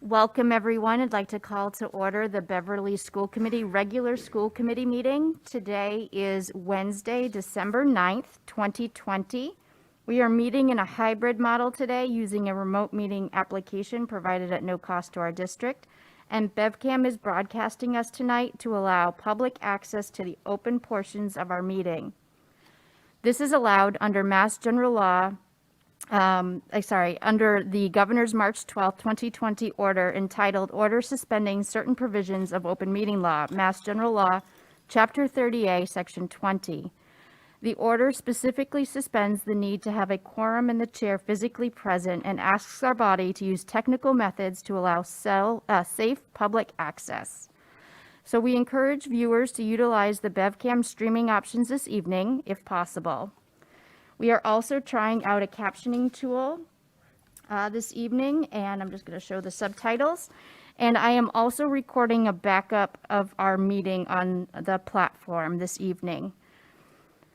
Welcome, everyone. I'd like to call to order the Beverly School Committee regular school committee meeting. Today is Wednesday, December 9th, 2020. We are meeting in a hybrid model today using a remote meeting application provided at no cost to our district. And BevCam is broadcasting us tonight to allow public access to the open portions of our meeting. This is allowed under Mass General Law under the Governor's March 12, 2020 order entitled Order Suspending Certain Provisions of Open Meeting Law, Mass General Law, Chapter 30A, Section 20. The order specifically suspends the need to have a quorum and the chair physically present and asks our body to use technical methods to allow safe public access. So we encourage viewers to utilize the BevCam streaming options this evening, if possible. We are also trying out a captioning tool this evening, and I'm just going to show the subtitles. And I am also recording a backup of our meeting on the platform this evening.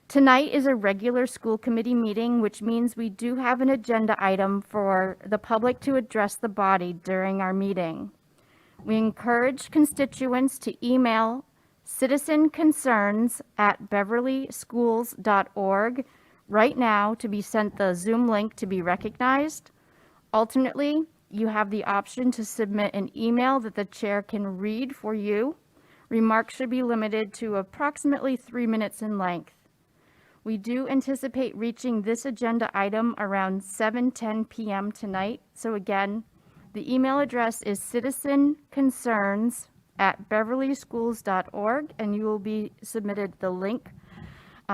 Tonight is a regular school committee meeting, which means we do have an agenda item for the public to address the body during our meeting. We encourage constituents to email citizenconcerns@beverlyschools.org right now to be sent the Zoom link to be recognized. Alternately, you have the option to submit an email that the chair can read for you, Remarks should be limited to approximately 3 minutes in length. We do anticipate reaching this agenda item around 7:10 p.m. tonight. So again, the email address is citizenconcerns@beverlyschools.org, and you will be submitted the link,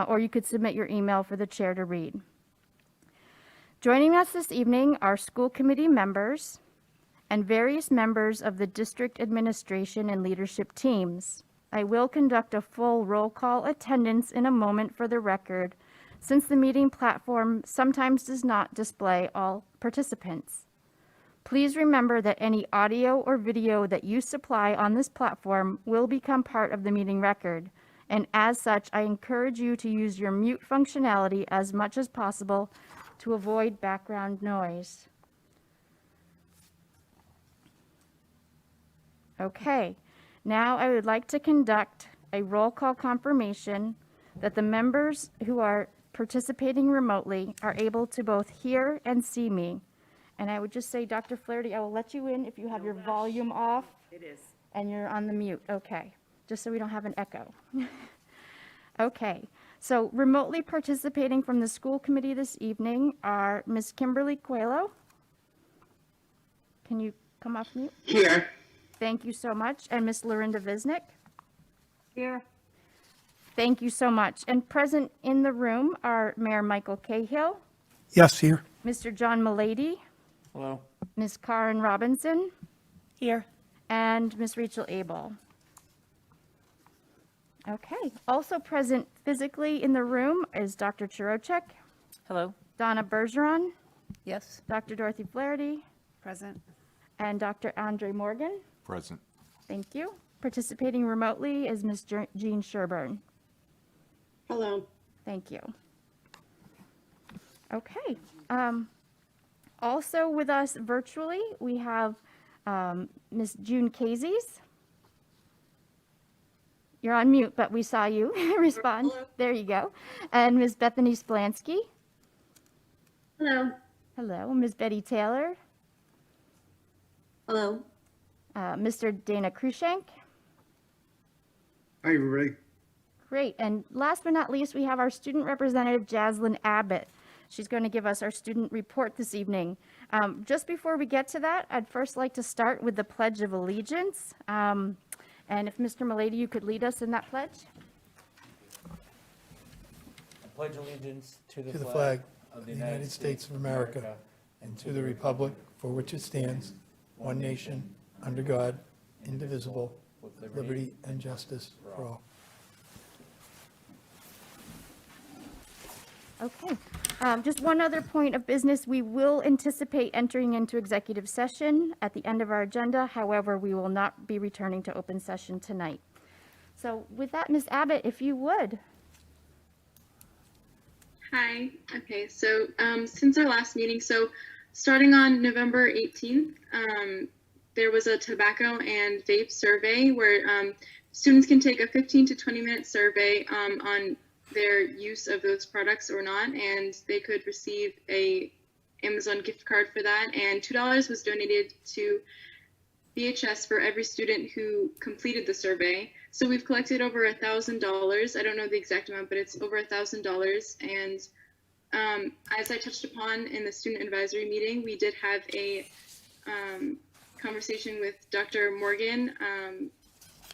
or you could submit your email for the chair to read. Joining us this evening are school committee members and various members of the district administration and leadership teams. I will conduct a full roll call attendance in a moment for the record, since the meeting platform sometimes does not display all participants. Please remember that any audio or video that you supply on this platform will become part of the meeting record, and as such, I encourage you to use your mute functionality as much as possible to avoid background noise. Okay, now I would like to conduct a roll call confirmation that the members who are participating remotely are able to both hear and see me. And I would just say, Dr. Flaherty, I will let you in if you have your volume off. It is. And you're on the mute, okay, just so we don't have an echo. Okay, so remotely participating from the school committee this evening are Ms. Kimberly Coelho. Can you come off mute? Here. Thank you so much. And Ms. Lorinda Visnick. Here. Thank you so much. And present in the room are Mayor Michael Cahill, Yes, here. Mr. John Malady, Hello. Ms. Karen Robinson, Here. and Ms. Rachel Abel. Okay, also present physically in the room is Dr. Chirochek, Hello. Donna Bergeron, Yes. Dr. Dorothy Flaherty, Present. and Dr. Andre Morgan. Present. Thank you. Participating remotely is Ms. Jean Sherburne. Hello. Thank you. Okay. Also with us virtually, we have Ms. June Casey's. You're on mute, but we saw you respond. Hello. There you go. And Ms. Bethany Splansky. Hello. Hello. Ms. Betty Taylor. Hello. Mr. Dana Krushank. Hi, everybody. Great. And last but not least, we have our student representative, Jaslyn Abbott. She's going to give us our student report this evening. Just before we get to that, I'd first like to start with the Pledge of Allegiance. And if Mr. Malady, you could lead us in that pledge. I pledge allegiance to To the flag of the United States of America and to the republic for which it stands, one nation, under God, indivisible, with liberty and justice for all. Okay. Just one other point of business. We will anticipate entering into executive session at the end of our agenda. However, we will not be returning to open session tonight. So with that, Ms. Abbott, if you would. Hi. Okay, so since our last meeting, so starting on November 18th, there was a tobacco and vape survey where students can take a 15 to 20-minute survey on their use of those products or not, and they could receive a Amazon gift card for that, and $2 was donated to BHS for every student who completed the survey. So we've collected over $1,000. I don't know the exact amount, but it's over $1,000. And as I touched upon in the student advisory meeting, we did have a conversation with Dr. Morgan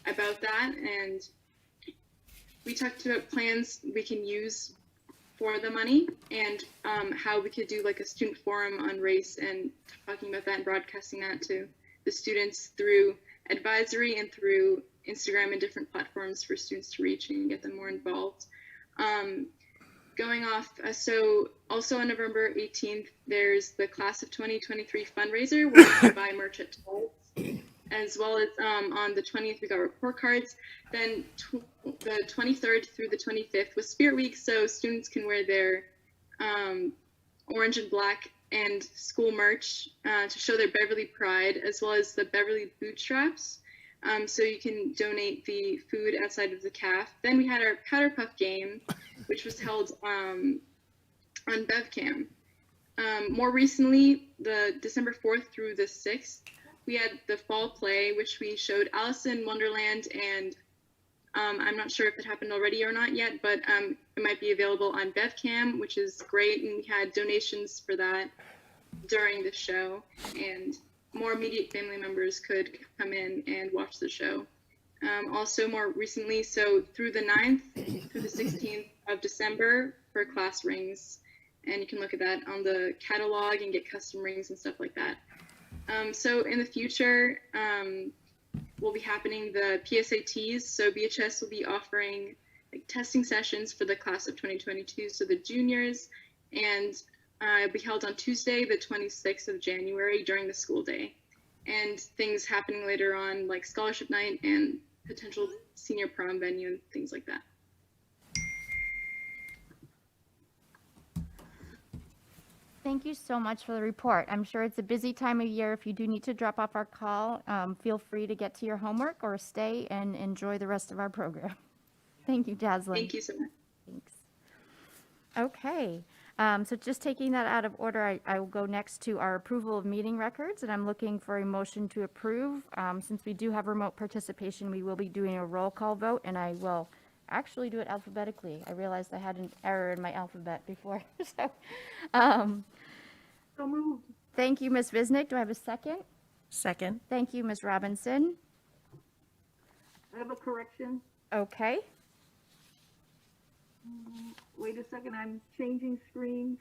about that, and we talked about plans we can use for the money and how we could do like a student forum on race and talking about that and broadcasting that to the students through advisory and through Instagram and different platforms for students to reach and get them more involved. Going off, so also on November 18th, there's the Class of 2023 fundraiser where you can buy merch at Toll, as well as on the 20th, we got report cards. Then the 23rd through the 25th was Spirit Week, so students can wear their orange and black and school merch to show their Beverly pride, as well as the Beverly bootstraps. So you can donate the food outside of the CAF. Then we had our Powder Puff game, which was held on BevCam. More recently, the December 4th through the 6th, we had the fall play, which we showed Alice in Wonderland and I'm not sure if it happened already or not yet, but it might be available on BevCam, which is great. And we had donations for that during the show, and more immediate family members could come in and watch the show. Also more recently, so through the 9th through the 16th of December for class rings, and you can look at that on the catalog and get custom rings and stuff like that. So in the future, will be happening the PSATs. So BHS will be offering like testing sessions for the class of 2022, so the juniors, and it'll be held on Tuesday, the 26th of January during the school day. And things happening later on, like scholarship night and potential senior prom venue and things like that. Thank you so much for the report. I'm sure it's a busy time of year. If you do need to drop off our call, feel free to get to your homework or stay and enjoy the rest of our program. Thank you, Jaslyn. Thank you so much. Thanks. Okay, so just taking that out of order, I will go next to our approval of meeting records, and I'm looking for a motion to approve. Since we do have remote participation, we will be doing a roll call vote, and I will actually do it alphabetically. I realized I had an error in my alphabet before. So moved. Thank you, Ms. Visnick. Do I have a second? Second. Thank you, Ms. Robinson. I have a correction. Okay, Wait a second, I'm changing screen.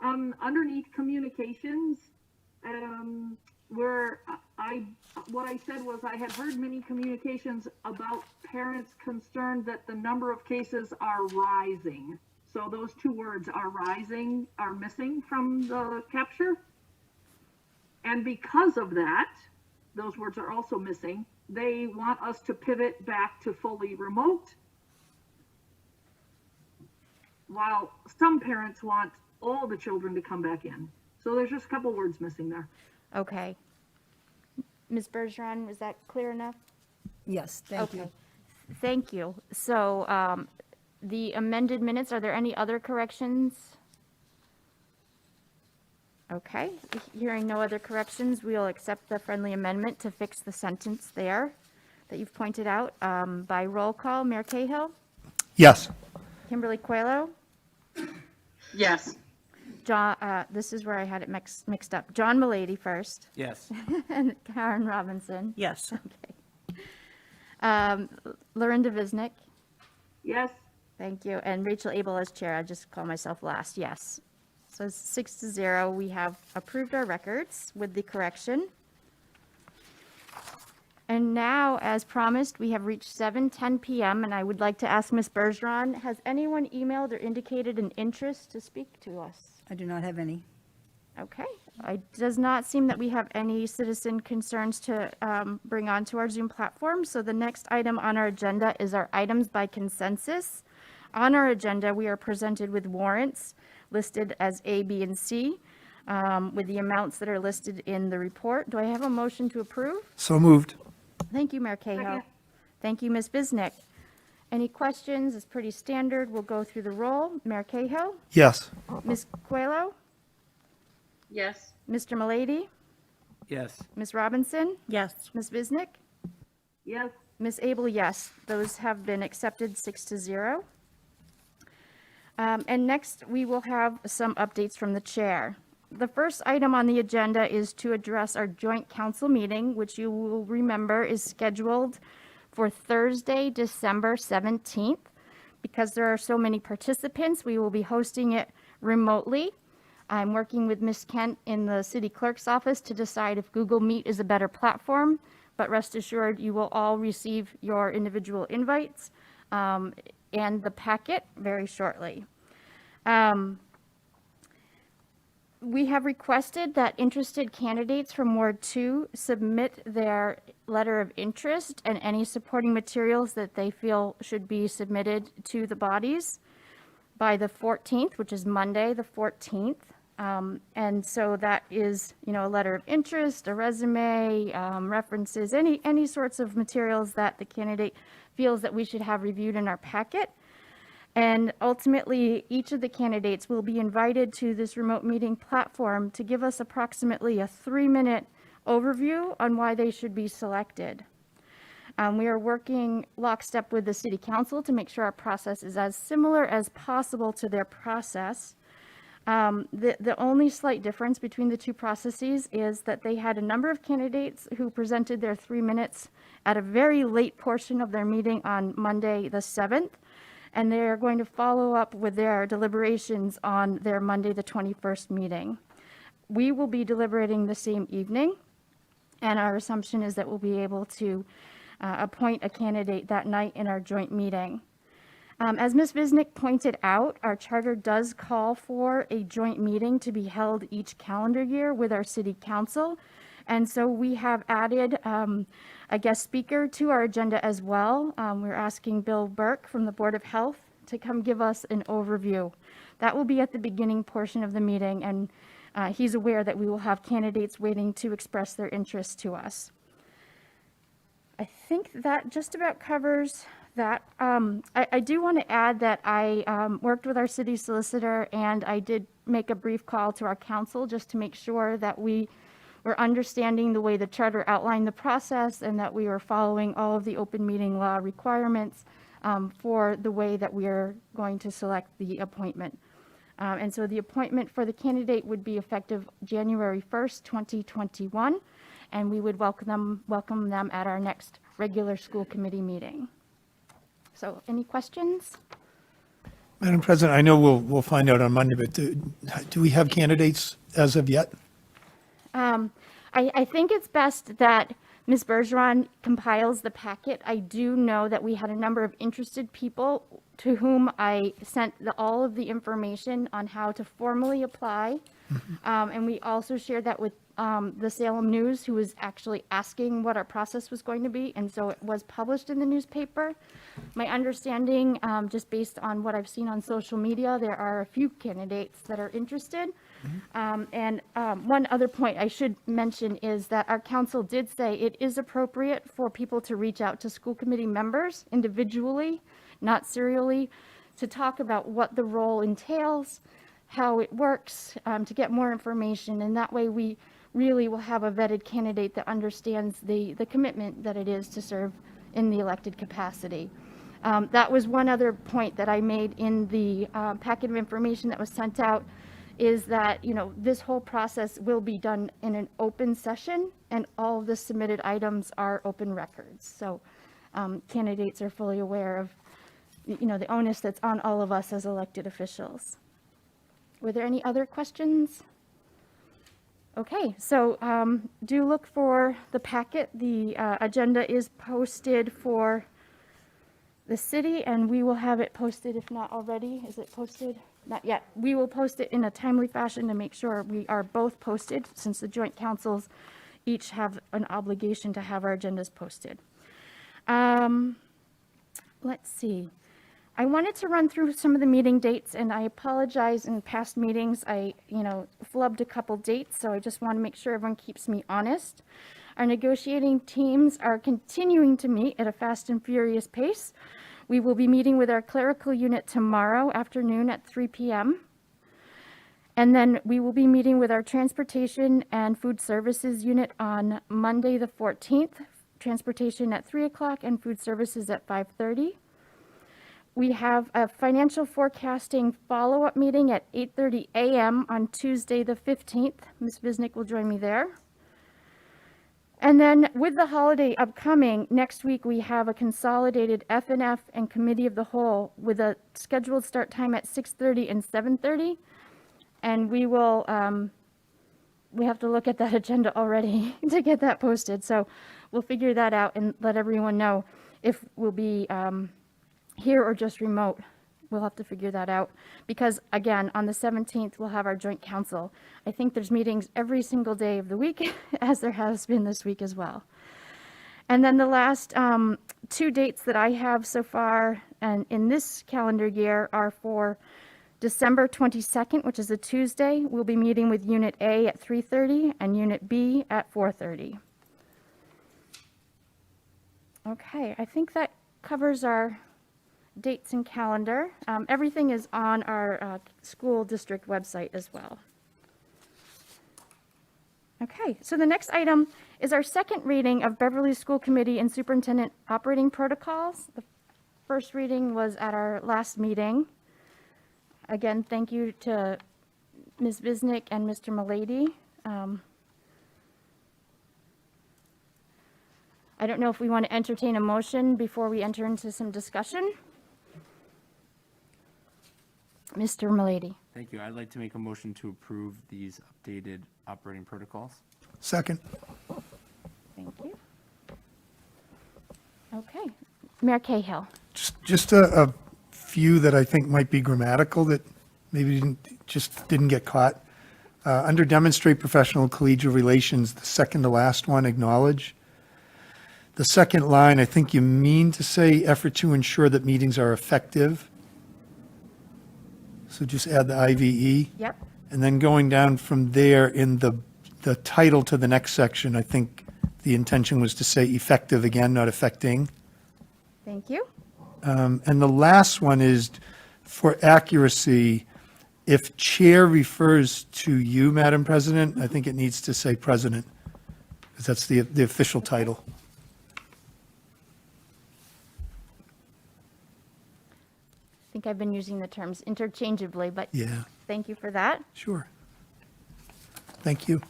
Underneath communications, where what I said was I had heard many communications about parents concerned that the number of cases are rising. So those two words, are rising, are missing from the capture. And because of that, those words are also missing. They want us to pivot back to fully remote, while some parents want all the children to come back in. So there's just a couple words missing there. okay. Ms. Bergeron, is that clear enough? Yes, thank you. Okay. Thank you. So the amended minutes, are there any other corrections? Okay, hearing no other corrections, we'll accept the friendly amendment to fix the sentence there that you've pointed out. By roll call, Mayor Cahill, Yes. Kimberly Coelho, Yes. John, this is where I had it mixed up. John Mulady first, Yes. and Karen Robinson. Yes. Lorinda Visnick, Yes, thank you, and Rachel Abel as chair. I just call myself last, yes. So 6-0, we have approved our records with the correction. And now, as promised, we have reached 7:10 PM, and I would like to ask Ms. Bergeron, has anyone emailed or indicated an interest to speak to us? I do not have any. Okay, it does not seem that we have any citizen concerns to bring onto our Zoom platform, so the next item on our agenda is our items by consensus. On our agenda, we are presented with warrants listed as A, B, and C, with the amounts that are listed in the report. Do I have a motion to approve? So moved. Thank you, Mayor Cahill. Second. Thank you, Ms. Bisnick. Any questions? It's pretty standard. We'll go through the roll. Mayor Cahill, Yes. Ms. Coelho, Yes. Mr. Mulady, Yes. Ms. Robinson, Yes. Ms. Bisnick, yes, Ms. Abel, yes. Those have been accepted 6-0. And next, we will have some updates from the chair. The first item on the agenda is to address our joint council meeting, which you will remember is scheduled for Thursday, December 17th. Because there are so many participants, we will be hosting it remotely. I'm working with Ms. Kent in the city clerk's office to decide if Google Meet is a better platform, but rest assured, you will all receive your individual invites and the packet very shortly. We have requested that interested candidates from Ward 2 submit their letter of interest and any supporting materials that they feel should be submitted to the bodies by the 14th, which is Monday, the 14th. And so that is, a letter of interest, a resume, references, any sorts of materials that the candidate feels that we should have reviewed in our packet. And ultimately, each of the candidates will be invited to this remote meeting platform to give us approximately a 3-minute overview on why they should be selected. We are working lockstep with the city council to make sure our process is as similar as possible to their process. The only slight difference between the two processes is that they had a number of candidates who presented their 3 minutes at a very late portion of their meeting on Monday, the 7th, and they're going to follow up with their deliberations on their Monday, the 21st meeting. We will be deliberating the same evening, and our assumption is that we'll be able to appoint a candidate that night in our joint meeting. As Ms. Visnick pointed out, our charter does call for a joint meeting to be held each calendar year with our city council. And so we have added a guest speaker to our agenda as well. We're asking Bill Burke from the Board of Health to come give us an overview. That will be at the beginning portion of the meeting, and he's aware that we will have candidates waiting to express their interest to us. I think that just about covers that. I do want to add that I worked with our city solicitor, and I did make a brief call to our council just to make sure that we were understanding the way the charter outlined the process and that we were following all of the open meeting law requirements for the way that we are going to select the appointment. And so the appointment for the candidate would be effective January 1st, 2021, and we would welcome them at our next regular school committee meeting. So any questions? Madam President, I know we'll find out on Monday, but do we have candidates as of yet? I think it's best that Ms. Bergeron compiles the packet. I do know that we had a number of interested people to whom I sent all of the information on how to formally apply. And we also shared that with the Salem News, who was actually asking what our process was going to be. And so it was published in the newspaper. My understanding, just based on what I've seen on social media, there are a few candidates that are interested. And one other point I should mention is that our council did say it is appropriate for people to reach out to school committee members individually, not serially, to talk about what the role entails, how it works, to get more information. And that way we really will have a vetted candidate that understands the commitment that it is to serve in the elected capacity. That was one other point that I made in the packet of information that was sent out, is that, you know, this whole process will be done in an open session, and all of the submitted items are open records. So candidates are fully aware of, you know, the onus that's on all of us as elected officials. Were there any other questions? Okay, so do look for the packet. The agenda is posted for the city, and we will have it posted, if not already. Is it posted? Not yet. We will post it in a timely fashion to make sure we are both posted, since the joint councils each have an obligation to have our agendas posted. Let's see. I wanted to run through some of the meeting dates, and I apologize. In past meetings, I flubbed a couple dates, so I just want to make sure everyone keeps me honest. Our negotiating teams are continuing to meet at a fast and furious pace. We will be meeting with our clerical unit tomorrow afternoon at 3 p.m. And then we will be meeting with our transportation and food services unit on Monday the 14th, transportation at 3 o'clock and food services at 5:30. We have a financial forecasting follow-up meeting at 8:30 a.m. on Tuesday the 15th. Ms. Visnick will join me there. And then with the holiday upcoming, next week we have a consolidated F&F and Committee of the Whole with a scheduled start time at 6:30 and 7:30. And we will, we have to look at that agenda already to get that posted. So we'll figure that out and let everyone know if we'll be here or just remote. We'll have to figure that out, because again, on the 17th, we'll have our joint council. I think there's meetings every single day of the week, as there has been this week as well. And then the last 2 dates that I have so far and in this calendar year are for December 22nd, which is a Tuesday. We'll be meeting with Unit A at 3:30 and Unit B at 4:30. Okay, I think that covers our dates and calendar. Everything is on our school district website as well. Okay, so the next item is our second reading of Beverly School Committee and Superintendent Operating Protocols. The first reading was at our last meeting. Again, thank you to Ms. Visnick and Mr. Milady. I don't know if we want to entertain a motion before we enter into some discussion. Mr. Milady. Thank you. I'd like to make a motion to approve these updated operating protocols. Second. Thank you. Okay. Mayor Cahill. Just a few that I think might be grammatical that maybe didn't get caught. Under demonstrate professional collegial relations, the second to last one, acknowledge. The second line, I think you mean to say effort to ensure that meetings are effective. So just add the IVE. Yep. And then going down from there in the title to the next section, I think the intention was to say effective again, not affecting. Thank you. And the last one is for accuracy, if chair refers to you, Madam President, I think it needs to say president, because that's the official title. I think I've been using the terms interchangeably, but Yeah, thank you for that. sure. Thank you.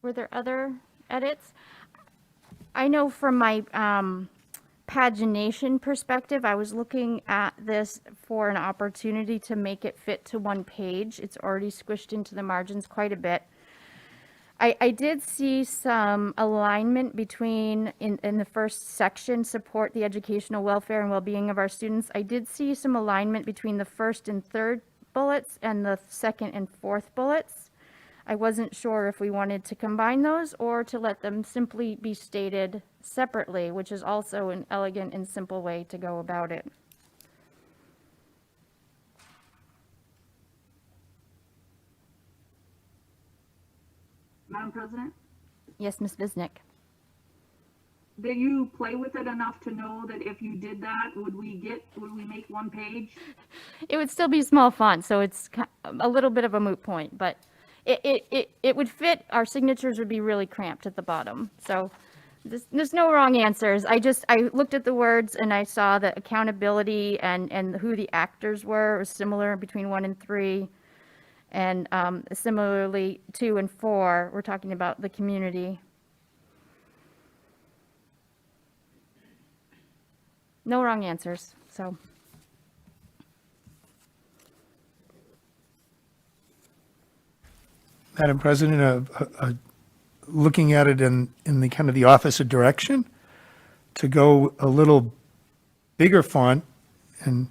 Were there other edits? I know from my pagination perspective, I was looking at this for an opportunity to make it fit to one page. It's already squished into the margins quite a bit. I did see some alignment between, in the first section, support the educational welfare and well-being of our students. I did see some alignment between the first and third bullets and the second and fourth bullets. I wasn't sure if we wanted to combine those or to let them simply be stated separately, which is also an elegant and simple way to go about it. Madam President, Yes, Ms. Visnick. did you play with it enough to know that if you did that, would we make one page? It would still be small font, so it's a little bit of a moot point, but it would fit. Our signatures would be really cramped at the bottom. So there's no wrong answers. I looked at the words and I saw that accountability and who the actors were was similar between 1 and 3. And similarly, 2 and 4, we're talking about the community. No wrong answers, so. Madam President, looking at it in the kind of the office of direction, to go a little bigger font and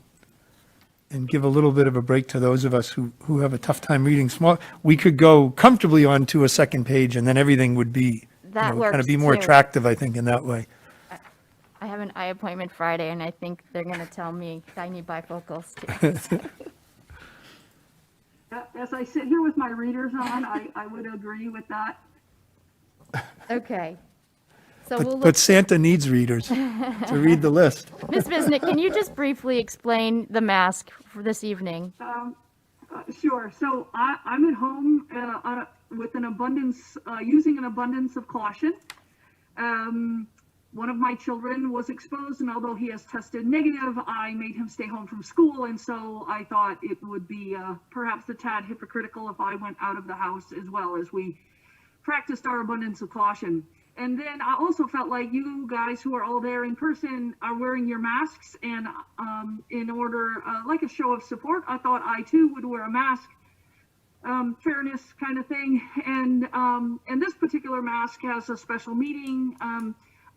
give a little bit of a break to those of us who have a tough time reading small, we could go comfortably onto a second page and then everything would be, That kind works of be more too. attractive, I think, in that way. I have an eye appointment Friday, and I think they're going to tell me I need bifocals too. As I sit here with my readers on, I would agree with that. Okay. So we'll But look, Santa needs readers to read the list. Ms. Visnick, can you just briefly explain the mask for this evening? Sure. So I'm at home with using an abundance of caution. One of my children was exposed, and although he has tested negative, I made him stay home from school. And so I thought it would be perhaps a tad hypocritical if I went out of the house as well as we practiced our abundance of caution. And then I also felt like you guys who are all there in person are wearing your masks. And in order, like a show of support, I thought I too would wear a mask. Fairness kind of thing. And this particular mask has a special meaning.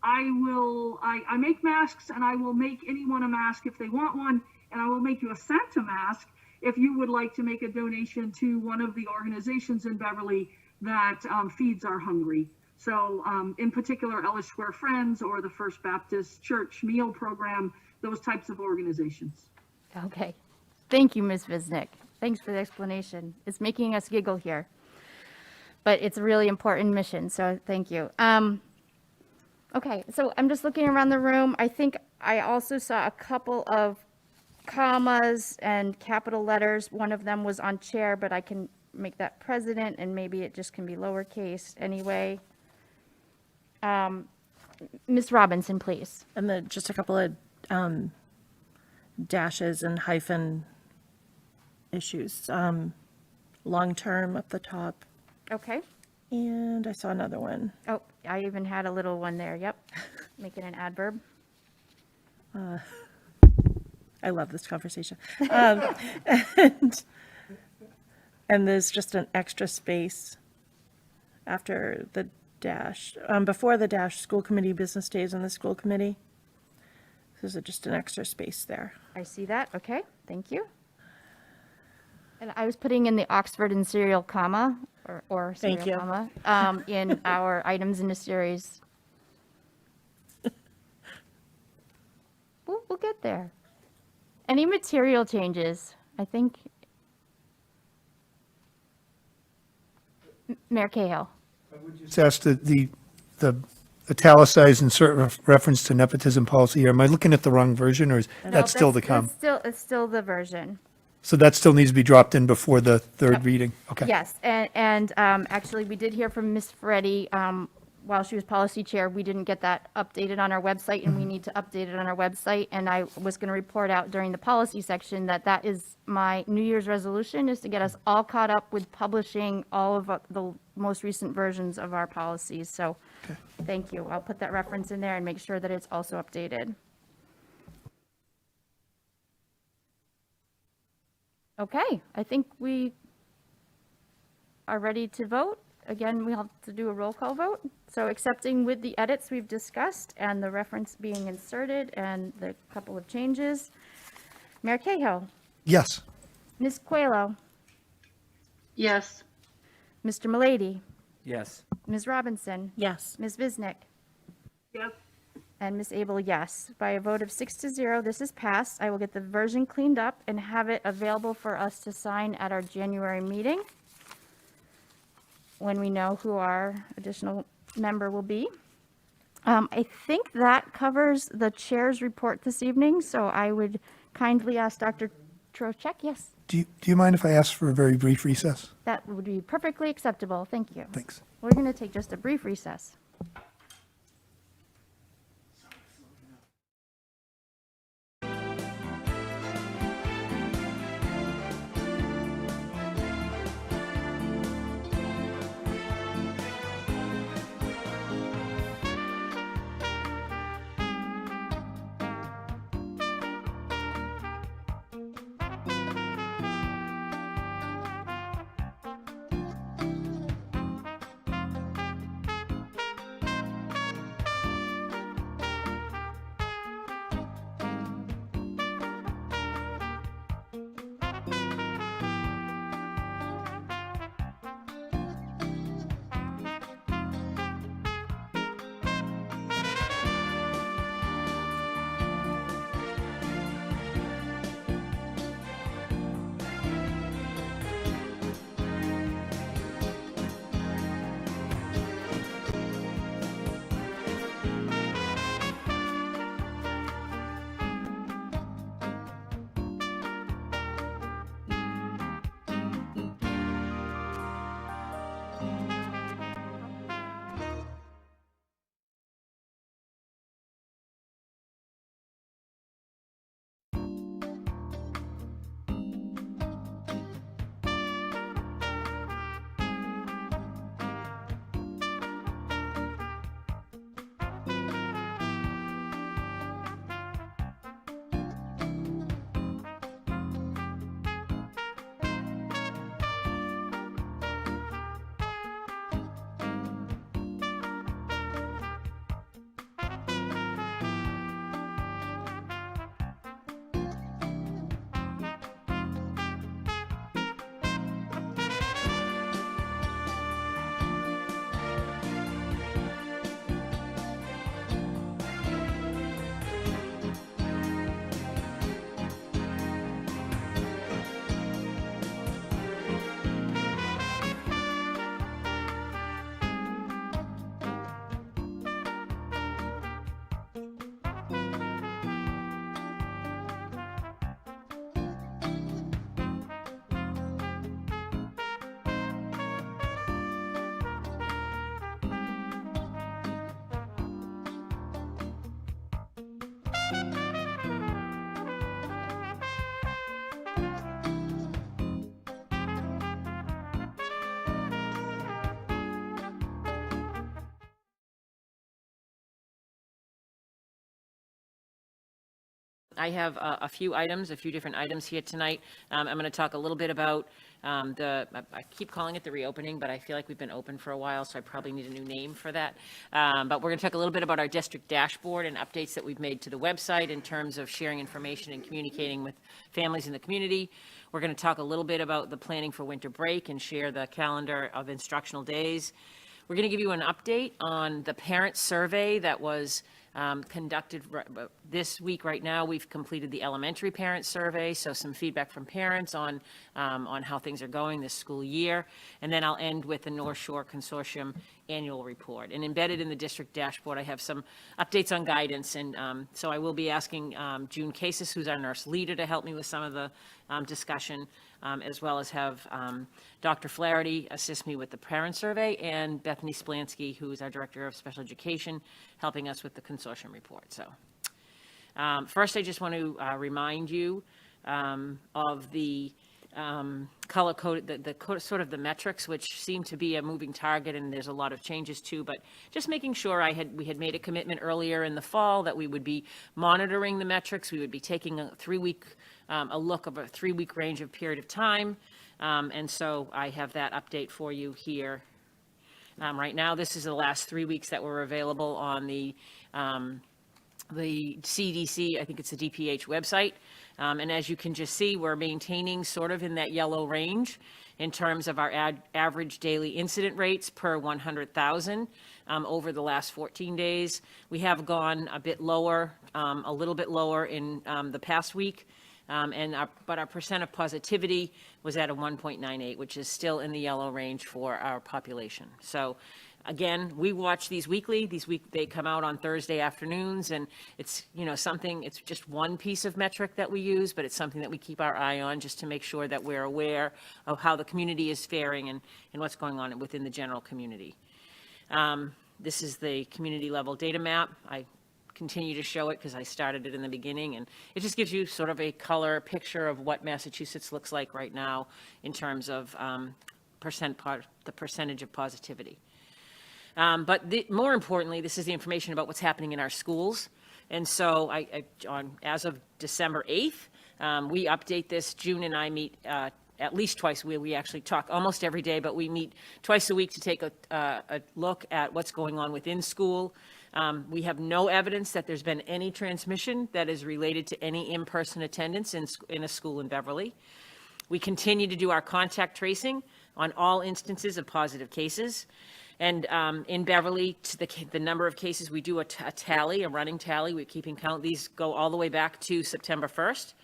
I make masks, and I will make anyone a mask if they want one, and I will make you a Santa mask if you would like to make a donation to one of the organizations in Beverly that feeds our hungry. So in particular, Ellis Square Friends or the First Baptist Church Meal Program, those types of organizations. Okay. Thank you, Ms. Visnick. Thanks for the explanation. It's making us giggle here. But it's a really important mission, so thank you. Okay, so I'm just looking around the room. I think I also saw a couple of commas and capital letters. One of them was on chair, but I can make that president, and maybe it just can be lowercase anyway. Ms. Robinson, please. And then just a couple of dashes and hyphen issues. Long-term up the top. Okay. And I saw another one. Oh, I even had a little one there, yep. Make it an adverb. I love this conversation. And there's just an extra space after the dash, before the dash, school committee business days and the school committee. There's just an extra space there. I see that, okay, thank you. And I was putting in the Oxford and serial comma, or serial Thank you. comma, in our items in the series. We'll get there. Any material changes? I think. Mayor Cahill. Just asked the italicized insert reference to nepotism policy here. Am I looking at the wrong version, or is that still to come? It's still the version. So that still needs to be dropped in before the third reading? Okay. Yes, and actually, we did hear from Ms. Ferretti while she was policy chair. We didn't get that updated on our website, and we need to update it on our website. And I was going to report out during the policy section that is my New Year's resolution, is to get us all caught up with publishing all of the most recent versions of our policies. So thank you. I'll put that reference in there and make sure that it's also updated. Okay, I think we are ready to vote. Again, we'll have to do a roll call vote. So accepting with the edits we've discussed and the reference being inserted and the couple of changes. Mayor Cahill, Yes. Ms. Coelho, Yes. Mr. Milady, Yes. Ms. Robinson, Yes. Ms. Visnick, Yes. and Ms. Abel, yes. By a vote of 6-0, this is passed. I will get the version cleaned up and have it available for us to sign at our January meeting when we know who our additional member will be. I think that covers the chair's report this evening, so I would kindly ask Dr. Trocheck, yes, Do you mind if I ask for a very brief recess? that would be perfectly acceptable. Thank you. Thanks. We're going to take just a brief recess. I have a few different items here tonight. I'm going to talk a little bit about I keep calling it the reopening, but I feel like we've been open for a while, so I probably need a new name for that. But we're going to talk a little bit about our district dashboard and updates that we've made to the website in terms of sharing information and communicating with families in the community. We're going to talk a little bit about the planning for winter break and share the calendar of instructional days. We're going to give you an update on the parent survey that was conducted this week. Right now, we've completed the elementary parent survey, so some feedback from parents on how things are going this school year. And then I'll end with the North Shore Consortium annual report. And embedded in the district dashboard, I have some updates on guidance. And so I will be asking June Cases, who's our nurse leader, to help me with some of the discussion, as well as have Dr. Flaherty assist me with the parent survey, and Bethany Splansky, who is our director of special education, helping us with the consortium report. So first, I just want to remind you of the color code, sort of the metrics, which seem to be a moving target, and there's a lot of changes too, but just making sure we had made a commitment earlier in the fall that we would be monitoring the metrics. We would be taking a look of a 3-week range of period of time. And so I have that update for you here. Right now, this is the last 3 weeks that were available on the CDC, I think it's the DPH website. And as you can just see, we're maintaining sort of in that yellow range in terms of our average daily incident rates per 100,000 over the last 14 days. We have gone a bit lower, a little bit lower in the past week. But our percent of positivity was at a 1.98, which is still in the yellow range for our population. So again, we watch these weekly. They come out on Thursday afternoons, and it's, it's just one piece of metric that we use, but it's something that we keep our eye on just to make sure that we're aware of how the community is faring and what's going on within the general community. This is the community level data map. I continue to show it because I started it in the beginning, and it just gives you sort of a color picture of what Massachusetts looks like right now in terms of the percentage of positivity. But more importantly, this is the information about what's happening in our schools. And so as of December 8th, we update this. June and I meet at least twice. We actually talk almost every day, but we meet twice a week to take a look at what's going on within school. We have no evidence that there's been any transmission that is related to any in-person attendance in a school in Beverly. We continue to do our contact tracing on all instances of positive cases. And in Beverly, to the number of cases, we do a running tally. We're keeping count. These go all the way back to September 1st.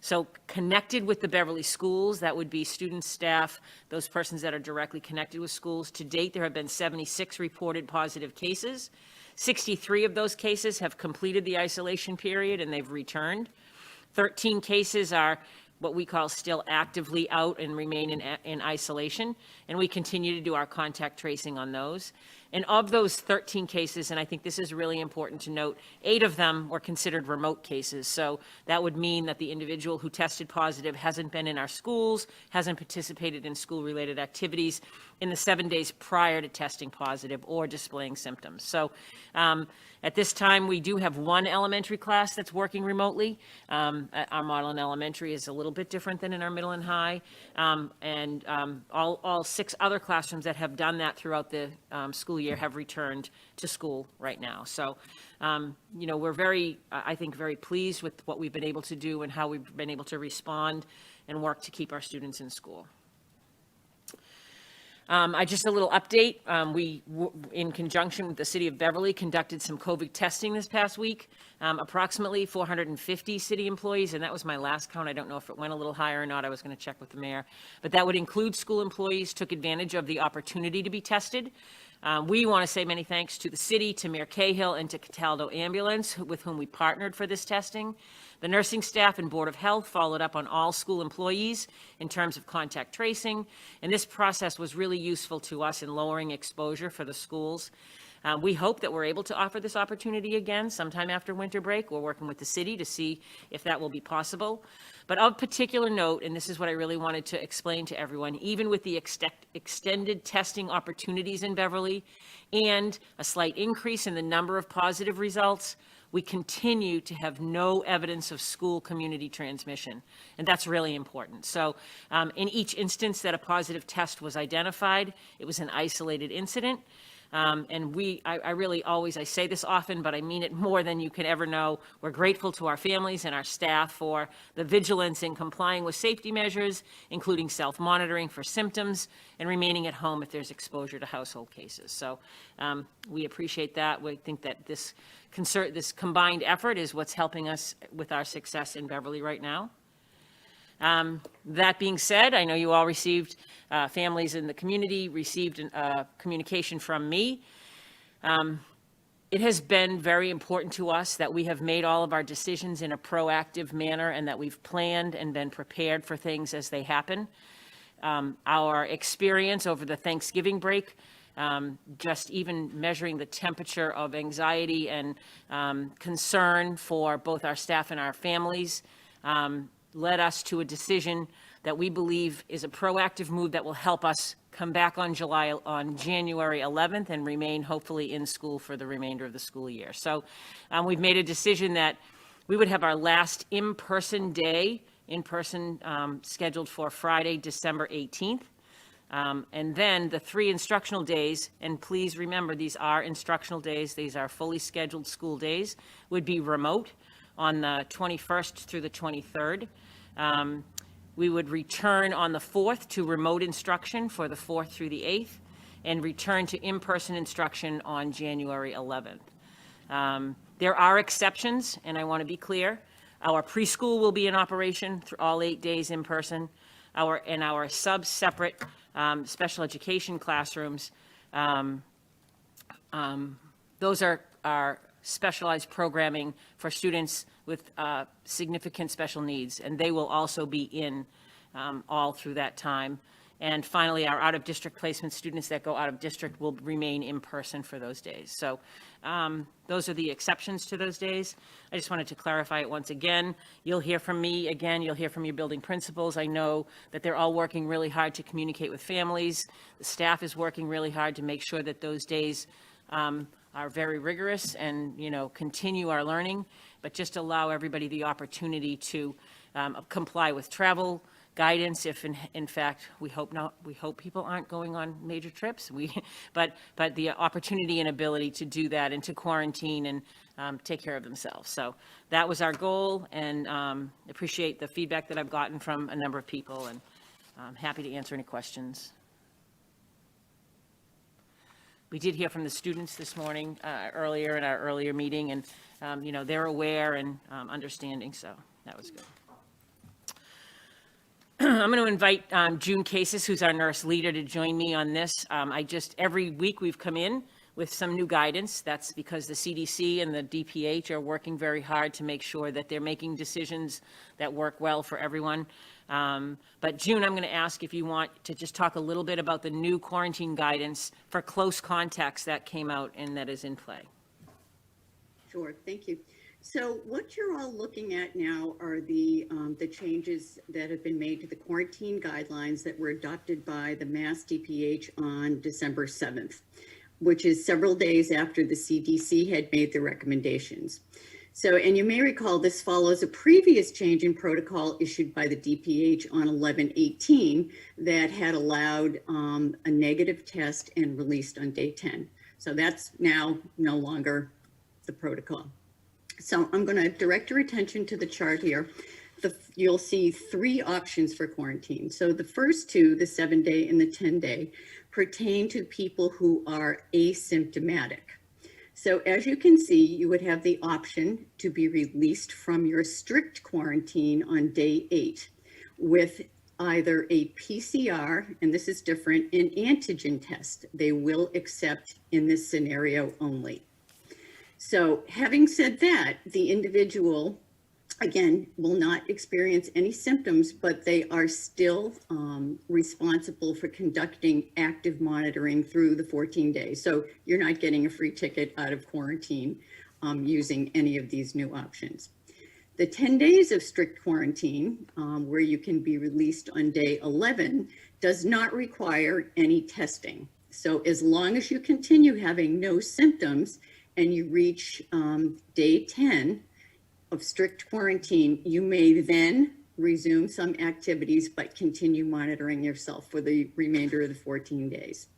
So connected with the Beverly schools, that would be students, staff, those persons that are directly connected with schools. To date, there have been 76 reported positive cases. 63 of those cases have completed the isolation period and they've returned. 13 cases are what we call still actively out and remain in isolation, and we continue to do our contact tracing on those. And of those 13 cases, and I think this is really important to note, 8 of them were considered remote cases. So that would mean that the individual who tested positive hasn't been in our schools, hasn't participated in school-related activities in the 7 days prior to testing positive or displaying symptoms. So at this time, we do have one elementary class that's working remotely. Our model in elementary is a little bit different than in our middle and high. All 6 other classrooms that have done that throughout the school year have returned to school right now. So, we're I think, very pleased with what we've been able to do and how we've been able to respond and work to keep our students in school. Just a little update. We, in conjunction with the city of Beverly, conducted some COVID testing this past week. Approximately 450 city employees, and that was my last count. I don't know if it went a little higher or not. I was going to check with the mayor. But that would include school employees took advantage of the opportunity to be tested. We want to say many thanks to the city, to Mayor Cahill, and to Cataldo Ambulance, with whom we partnered for this testing. The nursing staff and Board of Health followed up on all school employees in terms of contact tracing, and this process was really useful to us in lowering exposure for the schools. We hope that we're able to offer this opportunity again sometime after winter break. We're working with the city to see if that will be possible. But of particular note, and this is what I really wanted to explain to everyone, even with the extended testing opportunities in Beverly and a slight increase in the number of positive results, we continue to have no evidence of school community transmission, and that's really important. So in each instance that a positive test was identified, it was an isolated incident. And I really always, I say this often, but I mean it more than you can ever know. We're grateful to our families and our staff for the vigilance in complying with safety measures, including self-monitoring for symptoms and remaining at home if there's exposure to household cases. So we appreciate that. We think that this combined effort is what's helping us with our success in Beverly right now. That being said, I know you all received, families in the community received communication from me. It has been very important to us that we have made all of our decisions in a proactive manner and that we've planned and been prepared for things as they happen. Our experience over the Thanksgiving break, just even measuring the temperature of anxiety and concern for both our staff and our families, led us to a decision that we believe is a proactive move that will help us come back on January 11th and remain hopefully in school for the remainder of the school year. So we've made a decision that we would have our last in-person day, scheduled for Friday, December 18th. And then the 3 instructional days, and please remember, these are instructional days, these are fully scheduled school days, would be remote on the 21st through the 23rd. We would return on the 4th to remote instruction for the 4th through the 8th, and return to in-person instruction on January 11th. There are exceptions, and I want to be clear. Our preschool will be in operation through all 8 days in person. Our separate special education classrooms, those are specialized programming for students with significant special needs, and they will also be in all through that time. And finally, our out-of-district placement students that go out of district will remain in person for those days. So those are the exceptions to those days. I just wanted to clarify it once again. You'll hear from me again. You'll hear from your building principals. I know that they're all working really hard to communicate with families. The staff is working really hard to make sure that those days are very rigorous and, continue our learning, but just allow everybody the opportunity to comply with travel guidance if in fact we hope people aren't going on major trips, but the opportunity and ability to do that and to quarantine and take care of themselves. So that was our goal, and appreciate the feedback that I've gotten from a number of people, and I'm happy to answer any questions. We did hear from the students this morning, earlier in our earlier meeting, and they're aware and understanding, so that was good. I'm going to invite June Cases, who's our nurse leader, to join me on this. Every week we've come in with some new guidance. That's because the CDC and the DPH are working very hard to make sure that they're making decisions that work well for everyone. But June, I'm going to ask if you want to just talk a little bit about the new quarantine guidance for close contacts that came out and that is in play. Sure, thank you. So what you're all looking at now are the changes that have been made to the quarantine guidelines that were adopted by the Mass DPH on December 7th, which is several days after the CDC had made the recommendations. So, and you may recall this follows a previous change in protocol issued by the DPH on 11/18 that had allowed a negative test and released on day 10. So that's now no longer the protocol. So I'm going to direct your attention to the chart here. You'll see 3 options for quarantine. So the first 2, the 7-day and the 10-day, pertain to people who are asymptomatic. So as you can see, you would have the option to be released from your strict quarantine on day 8 with either a PCR, and this is different, an antigen test. They will accept in this scenario only. So having said that, the individual again, will not experience any symptoms, but they are still responsible for conducting active monitoring through the 14 days. So you're not getting a free ticket out of quarantine using any of these new options. The 10 days of strict quarantine, where you can be released on day 11, does not require any testing. So as long as you continue having no symptoms and you reach day 10 of strict quarantine, you may then resume some activities, but continue monitoring yourself for the remainder of the 14 days.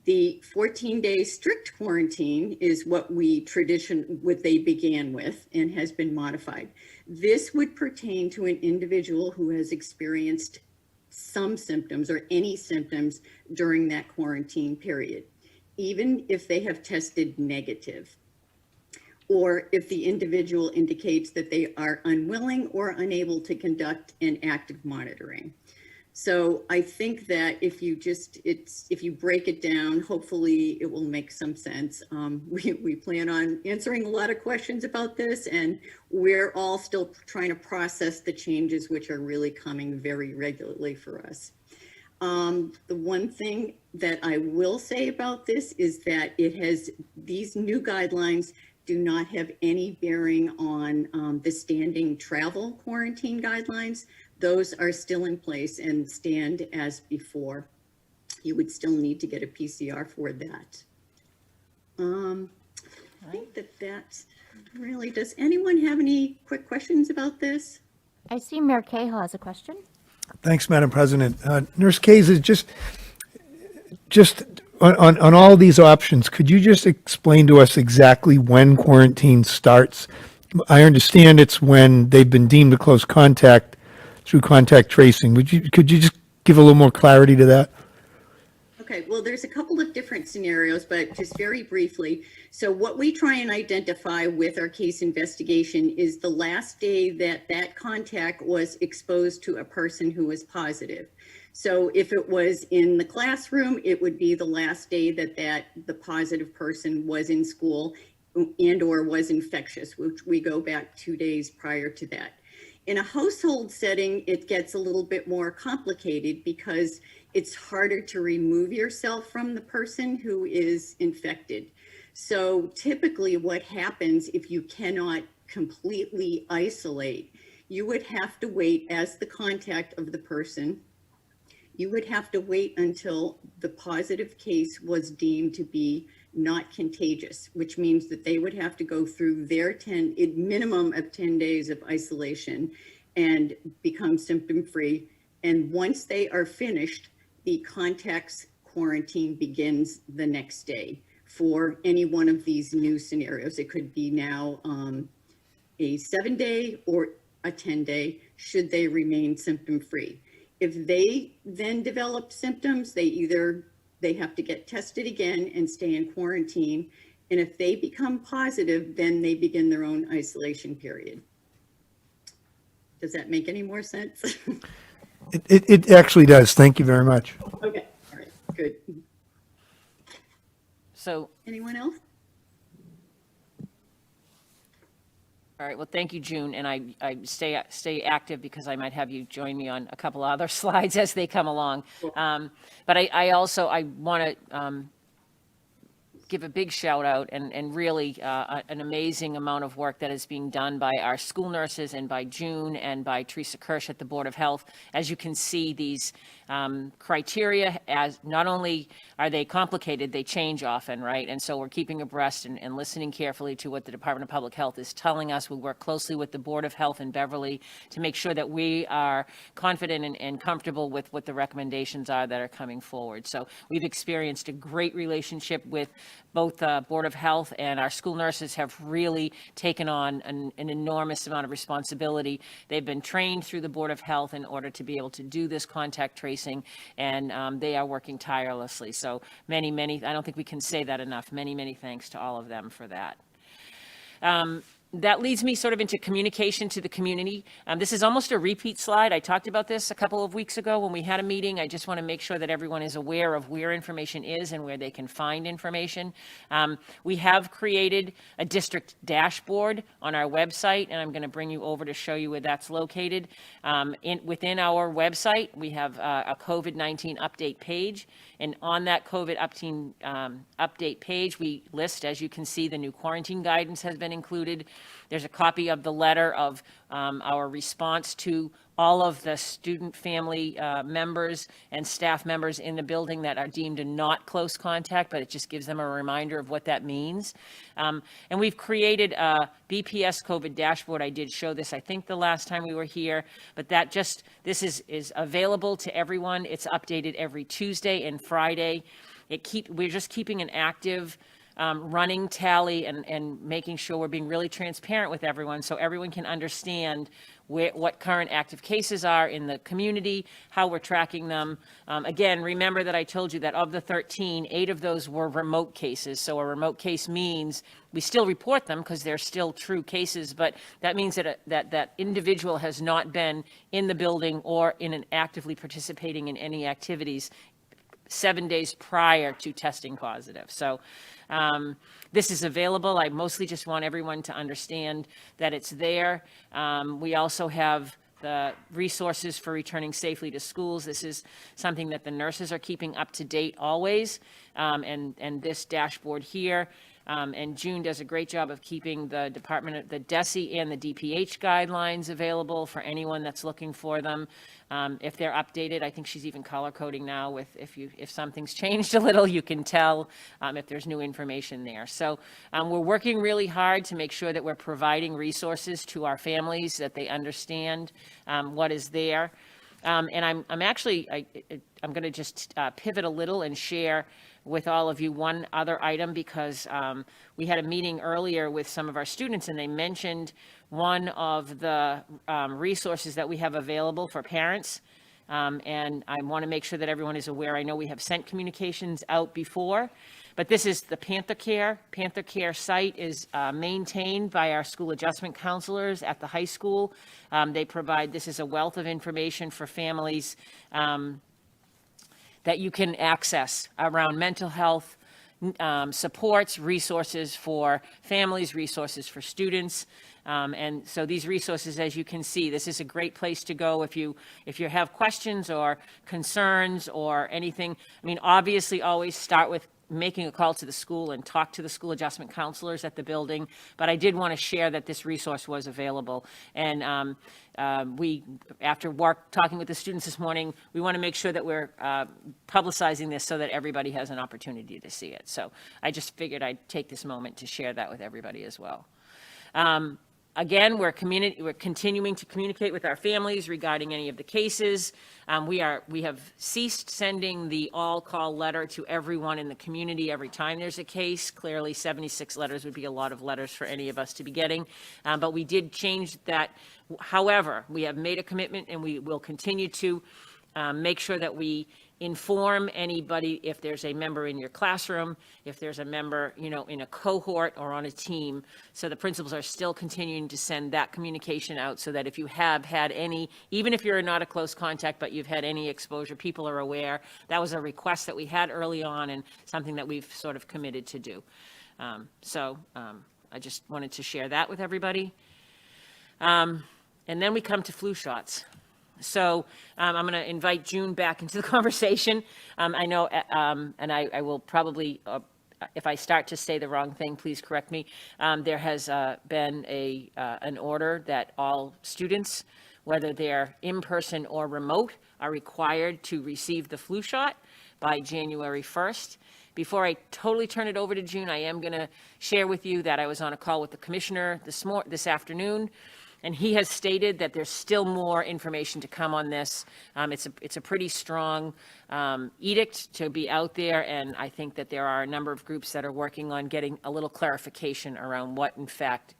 The 14-day strict quarantine is what they began with and has been modified. This would pertain to an individual who has experienced some symptoms or any symptoms during that quarantine period, even if they have tested negative, or if the individual indicates that they are unwilling or unable to conduct an active monitoring. So I think that if you break it down, hopefully it will make some sense. We plan on answering a lot of questions about this, and we're all still trying to process the changes, which are really coming very regularly for us. The one thing that I will say about this is that these new guidelines do not have any bearing on the standing travel quarantine guidelines. Those are still in place and stand as before. You would still need to get a PCR for that. I think that really, does anyone have any quick questions about this? I see Mayor Cahill has a question. Thanks, Madam President. Nurse Kays, is just on all these options, could you just explain to us exactly when quarantine starts? I understand it's when they've been deemed a close contact through contact tracing. Could you just give a little more clarity to that? Okay, well, there's a couple of different scenarios, but just very briefly. So what we try and identify with our case investigation is the last day that contact was exposed to a person who was positive. So if it was in the classroom, it would be the last day that the positive person was in school and or was infectious, which we go back 2 days prior to that. In a household setting, it gets a little bit more complicated because it's harder to remove yourself from the person who is infected. So typically what happens if you cannot completely isolate, you would have to wait as the contact of the person. You would have to wait until the positive case was deemed to be not contagious, which means that they would have to go through their minimum of 10 days of isolation and become symptom-free. And once they are finished, the contacts quarantine begins the next day for any one of these new scenarios. It could be now a 7-day or a 10-day, should they remain symptom-free. If they then develop symptoms, they have to get tested again and stay in quarantine. And if they become positive, then they begin their own isolation period. Does that make any more sense? It actually does. Thank you very much. Okay, all right, good. So, Anyone else? all right, well, thank you, June, and I stay active because I might have you join me on a couple other slides as they come along. But I want to give a big shout out and really an amazing amount of work that is being done by our school nurses and by June and by Teresa Kirsch at the Board of Health. As you can see, these criteria, as not only are they complicated, they change often, right? And so we're keeping abreast and listening carefully to what the Department of Public Health is telling us. We work closely with the Board of Health in Beverly to make sure that we are confident and comfortable with what the recommendations are that are coming forward. So we've experienced a great relationship with both the Board of Health, and our school nurses have really taken on an enormous amount of responsibility. They've been trained through the Board of Health in order to be able to do this contact tracing, and they are working tirelessly. So many, I don't think we can say that enough. Many thanks to all of them for that. That leads me sort of into communication to the community. This is almost a repeat slide. I talked about this a couple of weeks ago when we had a meeting. I just want to make sure that everyone is aware of where information is and where they can find information. We have created a district dashboard on our website, and I'm going to bring you over to show you where that's located. Within our website, we have a COVID-19 update page, and on that COVID-19 update page, we list, as you can see, the new quarantine guidance has been included. There's a copy of the letter of our response to all of the student family members and staff members in the building that are deemed a not close contact, but it just gives them a reminder of what that means. And we've created a BPS Covert Dashboard. I did show this, I think, the last time we were here, but this is available to everyone. It's updated every Tuesday and Friday. We're just keeping an active running tally and making sure we're being really transparent with everyone so everyone can understand what current active cases are in the community, how we're tracking them. Again, remember that I told you that of the 13, 8 of those were remote cases. So a remote case means we still report them because they're still true cases, but that means that that individual has not been in the building or actively participating in any activities 7 days prior to testing positive. So this is available. I mostly just want everyone to understand that it's there. We also have the resources for returning safely to schools. This is something that the nurses are keeping up to date always. And this dashboard here. And June does a great job of keeping the DESE and the DPH guidelines available for anyone that's looking for them. If they're updated, I think she's even color coding now with if something's changed a little, you can tell if there's new information there. So we're working really hard to make sure that we're providing resources to our families, that they understand what is there. And I'm going to just pivot a little and share with all of you one other item, because we had a meeting earlier with some of our students, and they mentioned one of the resources that we have available for parents. And I want to make sure that everyone is aware. I know we have sent communications out before, but this is the Panther Care. Panther Care site is maintained by our school adjustment counselors at the high school. This is a wealth of information for families that you can access around mental health, supports, resources for families, resources for students. And so these resources, as you can see, this is a great place to go if you have questions or concerns or anything. I mean, obviously, always start with making a call to the school and talk to the school adjustment counselors at the building. But I did want to share that this resource was available. And after talking with the students this morning, we want to make sure that we're publicizing this so that everybody has an opportunity to see it. So I just figured I'd take this moment to share that with everybody as well. Again, we're continuing to communicate with our families regarding any of the cases. We have ceased sending the all-call letter to everyone in the community every time there's a case. Clearly, 76 letters would be a lot of letters for any of us to be getting, but we did change that. However, we have made a commitment, and we will continue to make sure that we inform anybody if there's a member in your classroom, if there's a member, in a cohort or on a team. So the principals are still continuing to send that communication out so that if you have had any, even if you're not a close contact, but you've had any exposure, people are aware. That was a request that we had early on and something that we've sort of committed to do. I just wanted to share that with everybody. And then we come to flu shots. So I'm going to invite June back into the conversation. I know, and I will probably, if I start to say the wrong thing, please correct me. There has been an order that all students, whether they're in person or remote, are required to receive the flu shot by January 1st. Before I totally turn it over to June, I am going to share with you that I was on a call with the commissioner this afternoon. And he has stated that there's still more information to come on this. It's a pretty strong edict to be out there, and I think that there are a number of groups that are working on getting a little clarification around what, in fact,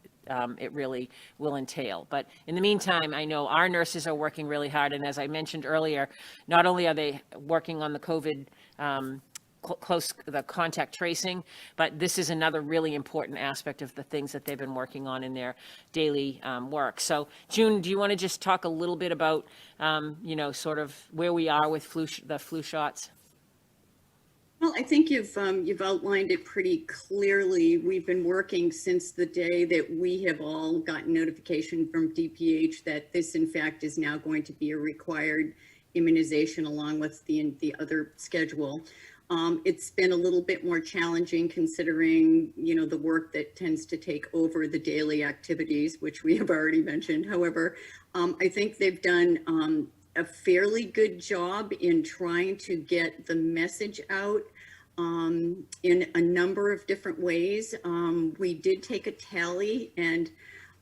it really will entail. But in the meantime, I know our nurses are working really hard, and as I mentioned earlier, not only are they working on the COVID the contact tracing, but this is another really important aspect of the things that they've been working on in their daily work. So June, do you want to just talk a little bit about, sort of where we are with the flu shots? Well, I think you've outlined it pretty clearly. We've been working since the day that we have all gotten notification from DPH that this, in fact, is now going to be a required immunization along with the other schedule. It's been a little bit more challenging considering, the work that tends to take over the daily activities, which we have already mentioned. However, I think they've done a fairly good job in trying to get the message out in a number of different ways. We did take a tally and,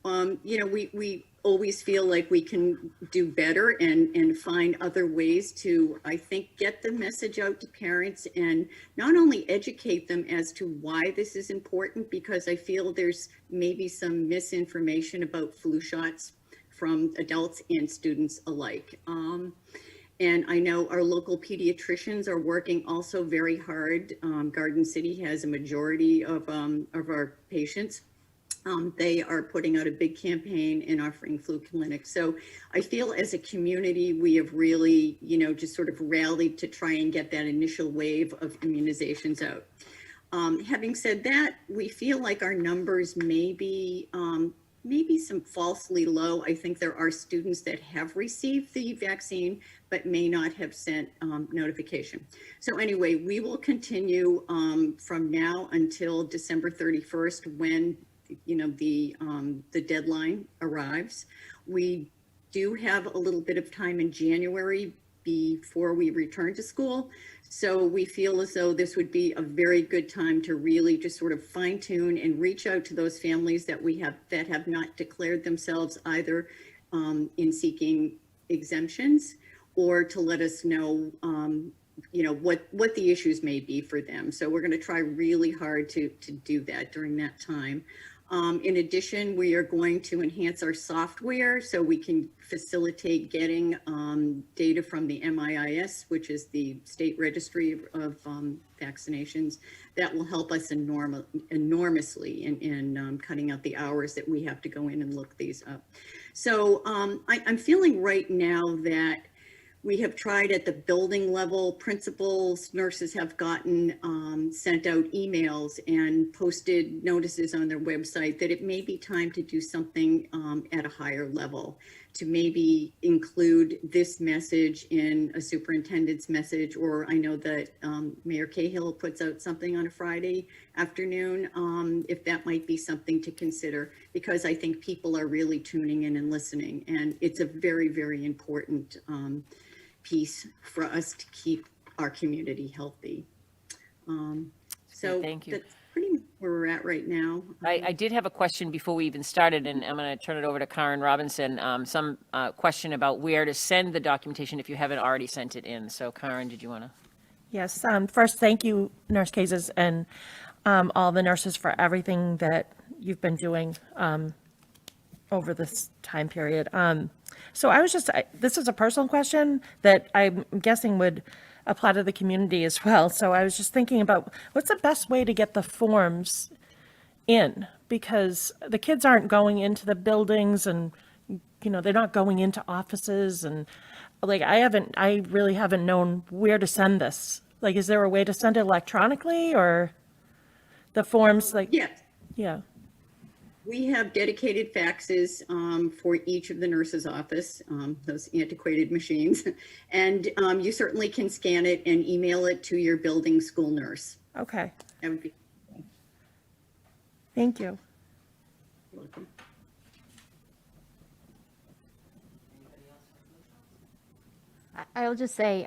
we always feel like we can do better and find other ways to, I think, get the message out to parents and not only educate them as to why this is important, because I feel there's maybe some misinformation about flu shots from adults and students alike. And I know our local pediatricians are working also very hard. Garden City has a majority of our patients. They are putting out a big campaign and offering flu clinics. So I feel as a community, we have really, just sort of rallied to try and get that initial wave of immunizations out. Having said that, we feel like our numbers may be maybe some falsely low. I think there are students that have received the vaccine, but may not have sent notification. So anyway, we will continue from now until December 31st when the deadline arrives. We do have a little bit of time in January before we return to school. So we feel as though this would be a very good time to really just sort of fine tune and reach out to those families that have not declared themselves either in seeking exemptions or to let us know, what the issues may be for them. So we're going to try really hard to do that during that time. In addition, we are going to enhance our software so we can facilitate getting data from the MIIS, which is the state registry of vaccinations. That will help us enormously in cutting out the hours that we have to go in and look these up. So I'm feeling right now that we have tried at the building level. Principals, nurses have gotten sent out emails and posted notices on their website that it may be time to do something at a higher level, to maybe include this message in a superintendent's message, or I know that Mayor Cahill puts out something on a Friday afternoon, if that might be something to consider, because I think people are really tuning in and listening, and it's a very, very important piece for us to keep our community healthy. So Thank you. that's pretty much where we're at right now. I did have a question before we even started, and I'm going to turn it over to Karen Robinson. Some question about where to send the documentation if you haven't already sent it in. So Karen, did you want to? Yes, first, thank you, Nurse Cases, and all the nurses for everything that you've been doing over this time period. So I was this is a personal question that I'm guessing would apply to the community as well. So I was just thinking about what's the best way to get the forms in, because the kids aren't going into the buildings and, they're not going into offices, and like, I really haven't known where to send this. Like, is there a way to send it electronically, or the forms like? Yes. Yeah. We have dedicated faxes for each of the nurse's office, those antiquated machines. And you certainly can scan it and email it to your building school nurse. Okay. That would be Thank you. welcome. I'll just say,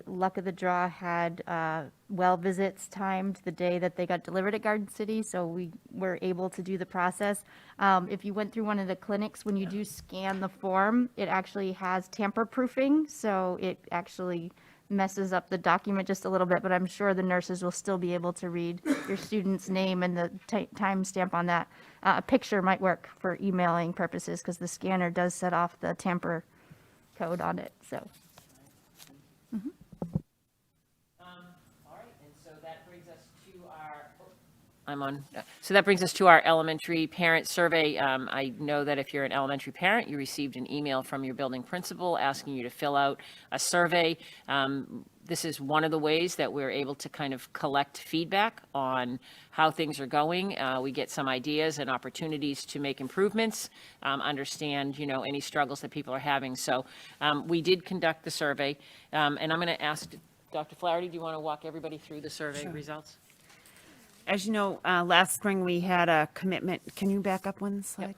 luck of the draw had well visits timed the day that they got delivered at Garden City, so we were able to do the process. If you went through one of the clinics, when you do scan the form, it actually has tamper proofing, so it actually messes up the document just a little bit, but I'm sure the nurses will still be able to read your student's name and the timestamp on that. A picture might work for emailing purposes because the scanner does set off the tamper code on it, so. All right, and I'm on. So that brings us to our elementary parent survey. I know that if you're an elementary parent, you received an email from your building principal asking you to fill out a survey. This is one of the ways that we're able to kind of collect feedback on how things are going. We get some ideas and opportunities to make improvements, understand, any struggles that people are having. So we did conduct the survey, and I'm going to ask Dr. Flaherty, do you want to walk everybody through the survey results? As you know, last spring we had a commitment, can you back up one slide?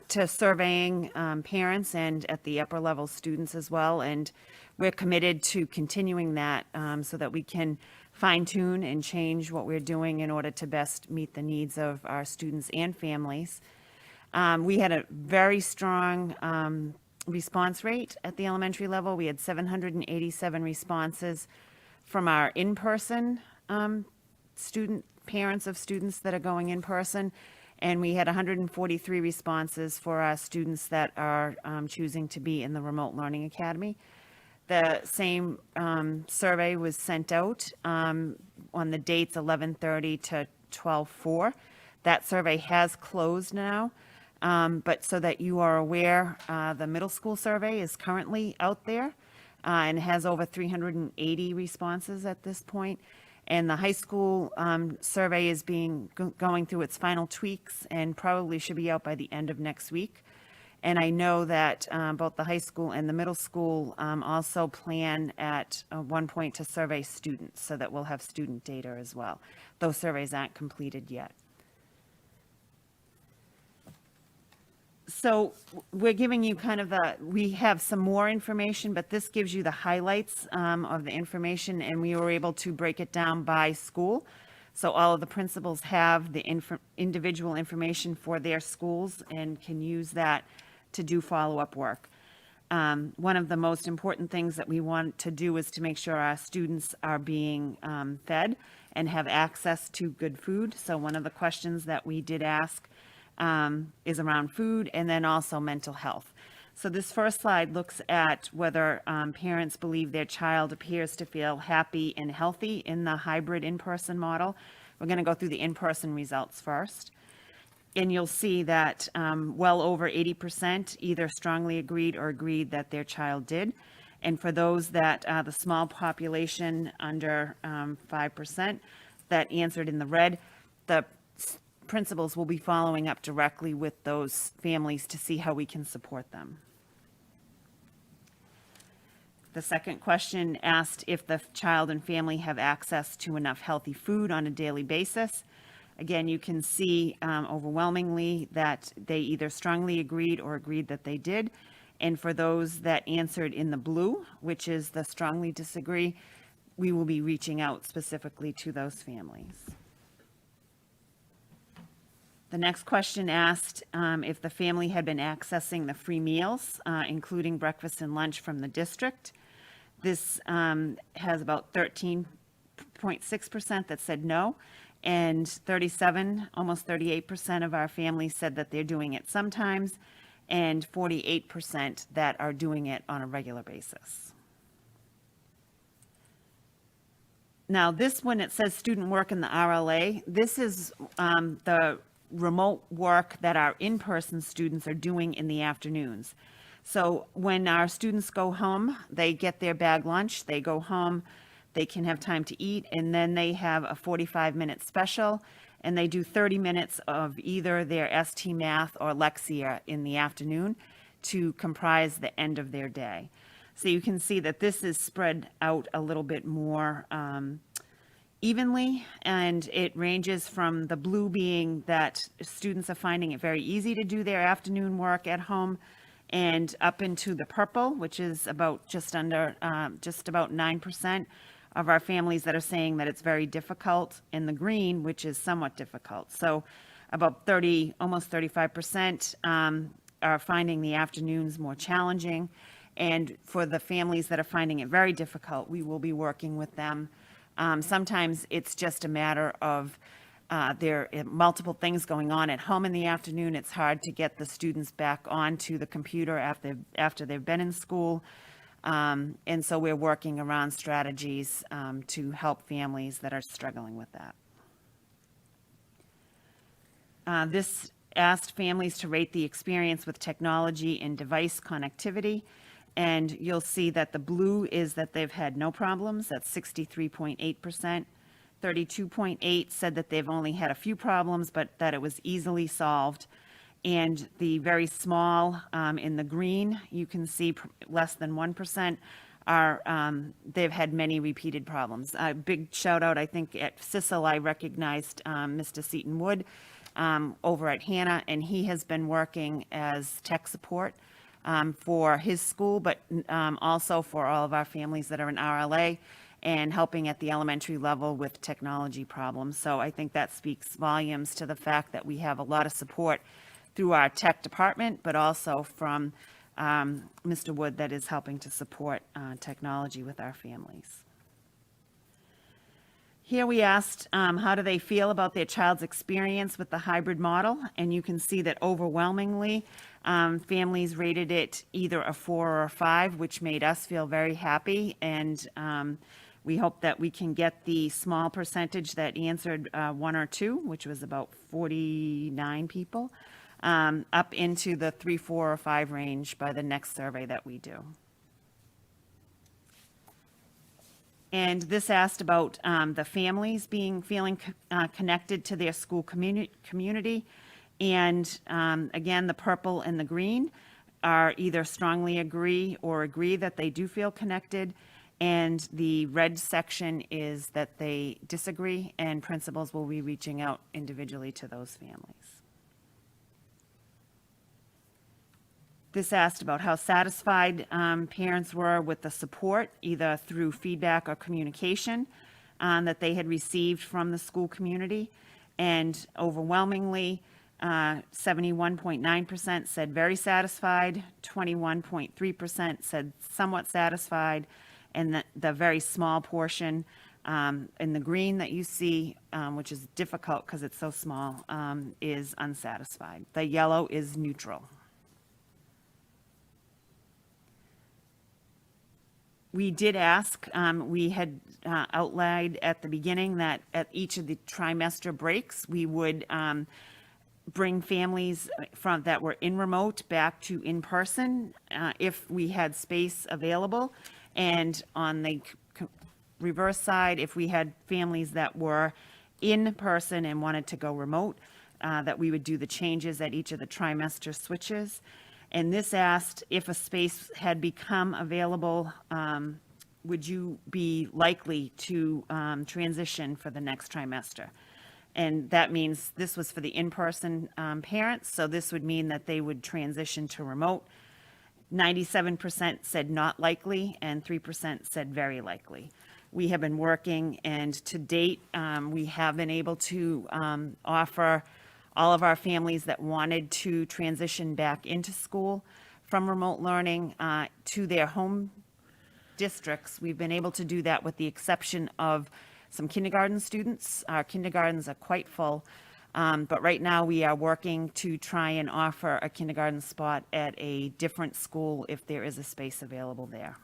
To surveying parents and at the upper level students as well. And we're committed to continuing that so that we can fine tune and change what we're doing in order to best meet the needs of our students and families. We had a very strong response rate at the elementary level. We had 787 responses from our in-person parents of students that are going in person, and we had 143 responses for our students that are choosing to be in the remote learning academy. The same survey was sent out on the dates 11/30 to 12/4. That survey has closed now, but so that you are aware, the middle school survey is currently out there and has over 380 responses at this point. And the high school survey is going through its final tweaks and probably should be out by the end of next week. And I know that both the high school and the middle school also plan at one point to survey students so that we'll have student data as well. Those surveys aren't completed yet. So we're giving you kind of we have some more information, but this gives you the highlights of the information, and we were able to break it down by school. So all of the principals have the individual information for their schools and can use that to do follow-up work. One of the most important things that we want to do is to make sure our students are being fed and have access to good food. So one of the questions that we did ask is around food and then also mental health. So this first slide looks at whether parents believe their child appears to feel happy and healthy in the hybrid in-person model. We're going to go through the in-person results first. And you'll see that well over 80% either strongly agreed or agreed that their child did. And for those that the small population under 5% that answered in the red, the principals will be following up directly with those families to see how we can support them. The second question asked if the child and family have access to enough healthy food on a daily basis. Again, you can see overwhelmingly that they either strongly agreed or agreed that they did. And for those that answered in the blue, which is the strongly disagree, we will be reaching out specifically to those families. The next question asked if the family had been accessing the free meals, including breakfast and lunch from the district. This has about 13.6% that said no, and 37, almost 38% of our families said that they're doing it sometimes, and 48% that are doing it on a regular basis. Now, this, when it says student work in the RLA, this is the remote work that our in-person students are doing in the afternoons. So when our students go home, they get their bag lunch, they go home, they can have time to eat, and then they have a 45-minute special, and they do 30 minutes of either their ST Math or Lexia in the afternoon to comprise the end of their day. So you can see that this is spread out a little bit more evenly, and it ranges from the blue being that students are finding it very easy to do their afternoon work at home, and up into the purple, which is about just about 9% of our families that are saying that it's very difficult, and the green, which is somewhat difficult. So about 30, almost 35% are finding the afternoons more challenging. And for the families that are finding it very difficult, we will be working with them. Sometimes it's just a matter of there are multiple things going on at home in the afternoon. It's hard to get the students back onto the computer after they've been in school. And so we're working around strategies to help families that are struggling with that. This asked families to rate the experience with technology and device connectivity. And you'll see that the blue is that they've had no problems. That's 63.8%. 32.8 said that they've only had a few problems, but that it was easily solved. And the very small, in the green, you can see less than 1% are, they've had many repeated problems. A big shout out, I think at CISL, I recognized Mr. Seton Wood over at Hannah, and he has been working as tech support for his school, but also for all of our families that are in RLA and helping at the elementary level with technology problems. So I think that speaks volumes to the fact that we have a lot of support through our tech department, but also from Mr. Wood that is helping to support technology with our families. Here we asked how do they feel about their child's experience with the hybrid model, and you can see that overwhelmingly families rated it either a 4 or a 5, which made us feel very happy, and we hope that we can get the small percentage that answered 1 or 2, which was about 49 people, up into the 3, 4, or 5 range by the next survey that we do. And this asked about the families feeling connected to their school community. And again, the purple and the green are either strongly agree or agree that they do feel connected. And the red section is that they disagree, and principals will be reaching out individually to those families. This asked about how satisfied parents were with the support, either through feedback or communication that they had received from the school community. And overwhelmingly, 71.9% said very satisfied, 21.3% said somewhat satisfied, and the very small portion in the green that you see, which is difficult because it's so small, is unsatisfied. The yellow is neutral. We did ask, we had outlined at the beginning that at each of the trimester breaks, we would bring families that were in remote back to in-person if we had space available. And on the reverse side, if we had families that were in person and wanted to go remote, that we would do the changes at each of the trimester switches. And this asked if a space had become available, would you be likely to transition for the next trimester? And that means this was for the in-person parents, so this would mean that they would transition to remote. 97% said not likely, and 3% said very likely. We have been working, and to date, we have been able to offer all of our families that wanted to transition back into school from remote learning to their home districts. We've been able to do that with the exception of some kindergarten students. Our kindergartens are quite full, but right now we are working to try and offer a kindergarten spot at a different school if there is a space available there.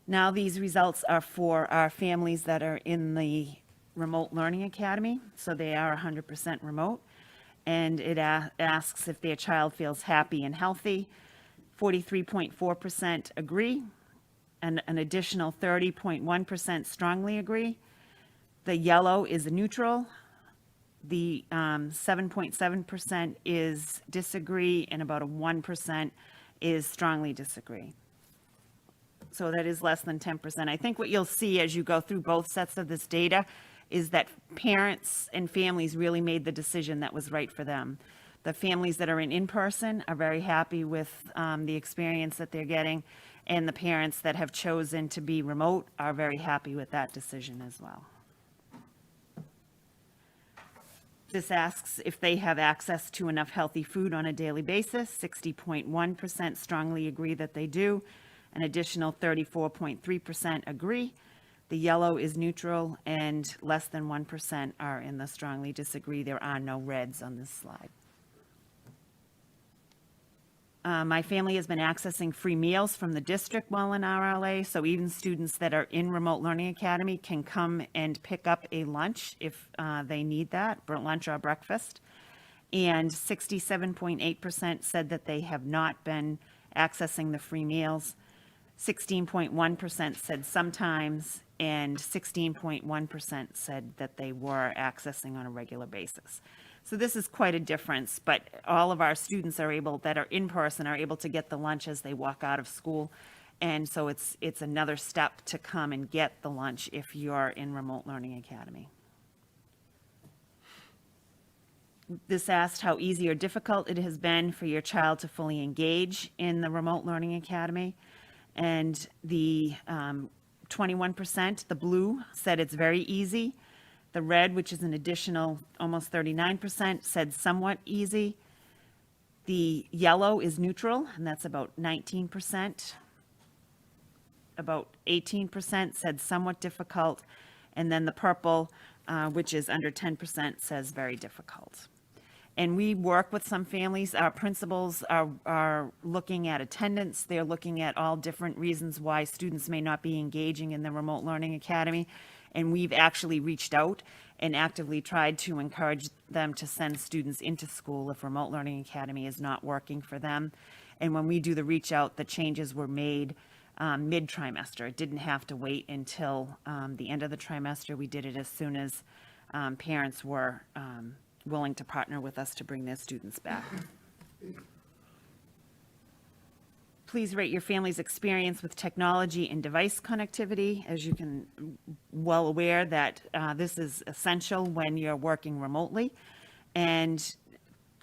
Now these results are for our families that are in the Remote Learning Academy, so they are 100% remote. And it asks if their child feels happy and healthy. 43.4% agree, and an additional 30.1% strongly agree. The yellow is neutral. The 7.7% is disagree, and about a 1% is strongly disagree. So that is less than 10%. I think what you'll see as you go through both sets of this data is that parents and families really made the decision that was right for them. The families that are in-person are very happy with the experience that they're getting, and the parents that have chosen to be remote are very happy with that decision as well. This asks if they have access to enough healthy food on a daily basis. 60.1% strongly agree that they do. An additional 34.3% agree. The yellow is neutral, and less than 1% are in the strongly disagree. There are no reds on this slide. My family has been accessing free meals from the district while in RLA, so even students that are in Remote Learning Academy can come and pick up a lunch if they need that, lunch or breakfast. And 67.8% said that they have not been accessing the free meals. 16.1% said sometimes, and 16.1% said that they were accessing on a regular basis. So this is quite a difference, but all of our students are able, that are in person, are able to get the lunch as they walk out of school. And so it's another step to come and get the lunch if you're in Remote Learning Academy. This asked how easy or difficult it has been for your child to fully engage in the Remote Learning Academy. And the 21%, the blue, said it's very easy. The red, which is an additional almost 39%, said somewhat easy. The yellow is neutral, and that's about 19%. About 18% said somewhat difficult. And then the purple, which is under 10%, says very difficult. And we work with some families. Our principals are looking at attendance. They're looking at all different reasons why students may not be engaging in the Remote Learning Academy. And we've actually reached out and actively tried to encourage them to send students into school if Remote Learning Academy is not working for them. And when we do the reach out, the changes were made mid-trimester. It didn't have to wait until the end of the trimester. We did it as soon as parents were willing to partner with us to bring their students back. Please rate your family's experience with technology and device connectivity. As you can well aware that this is essential when you're working remotely. And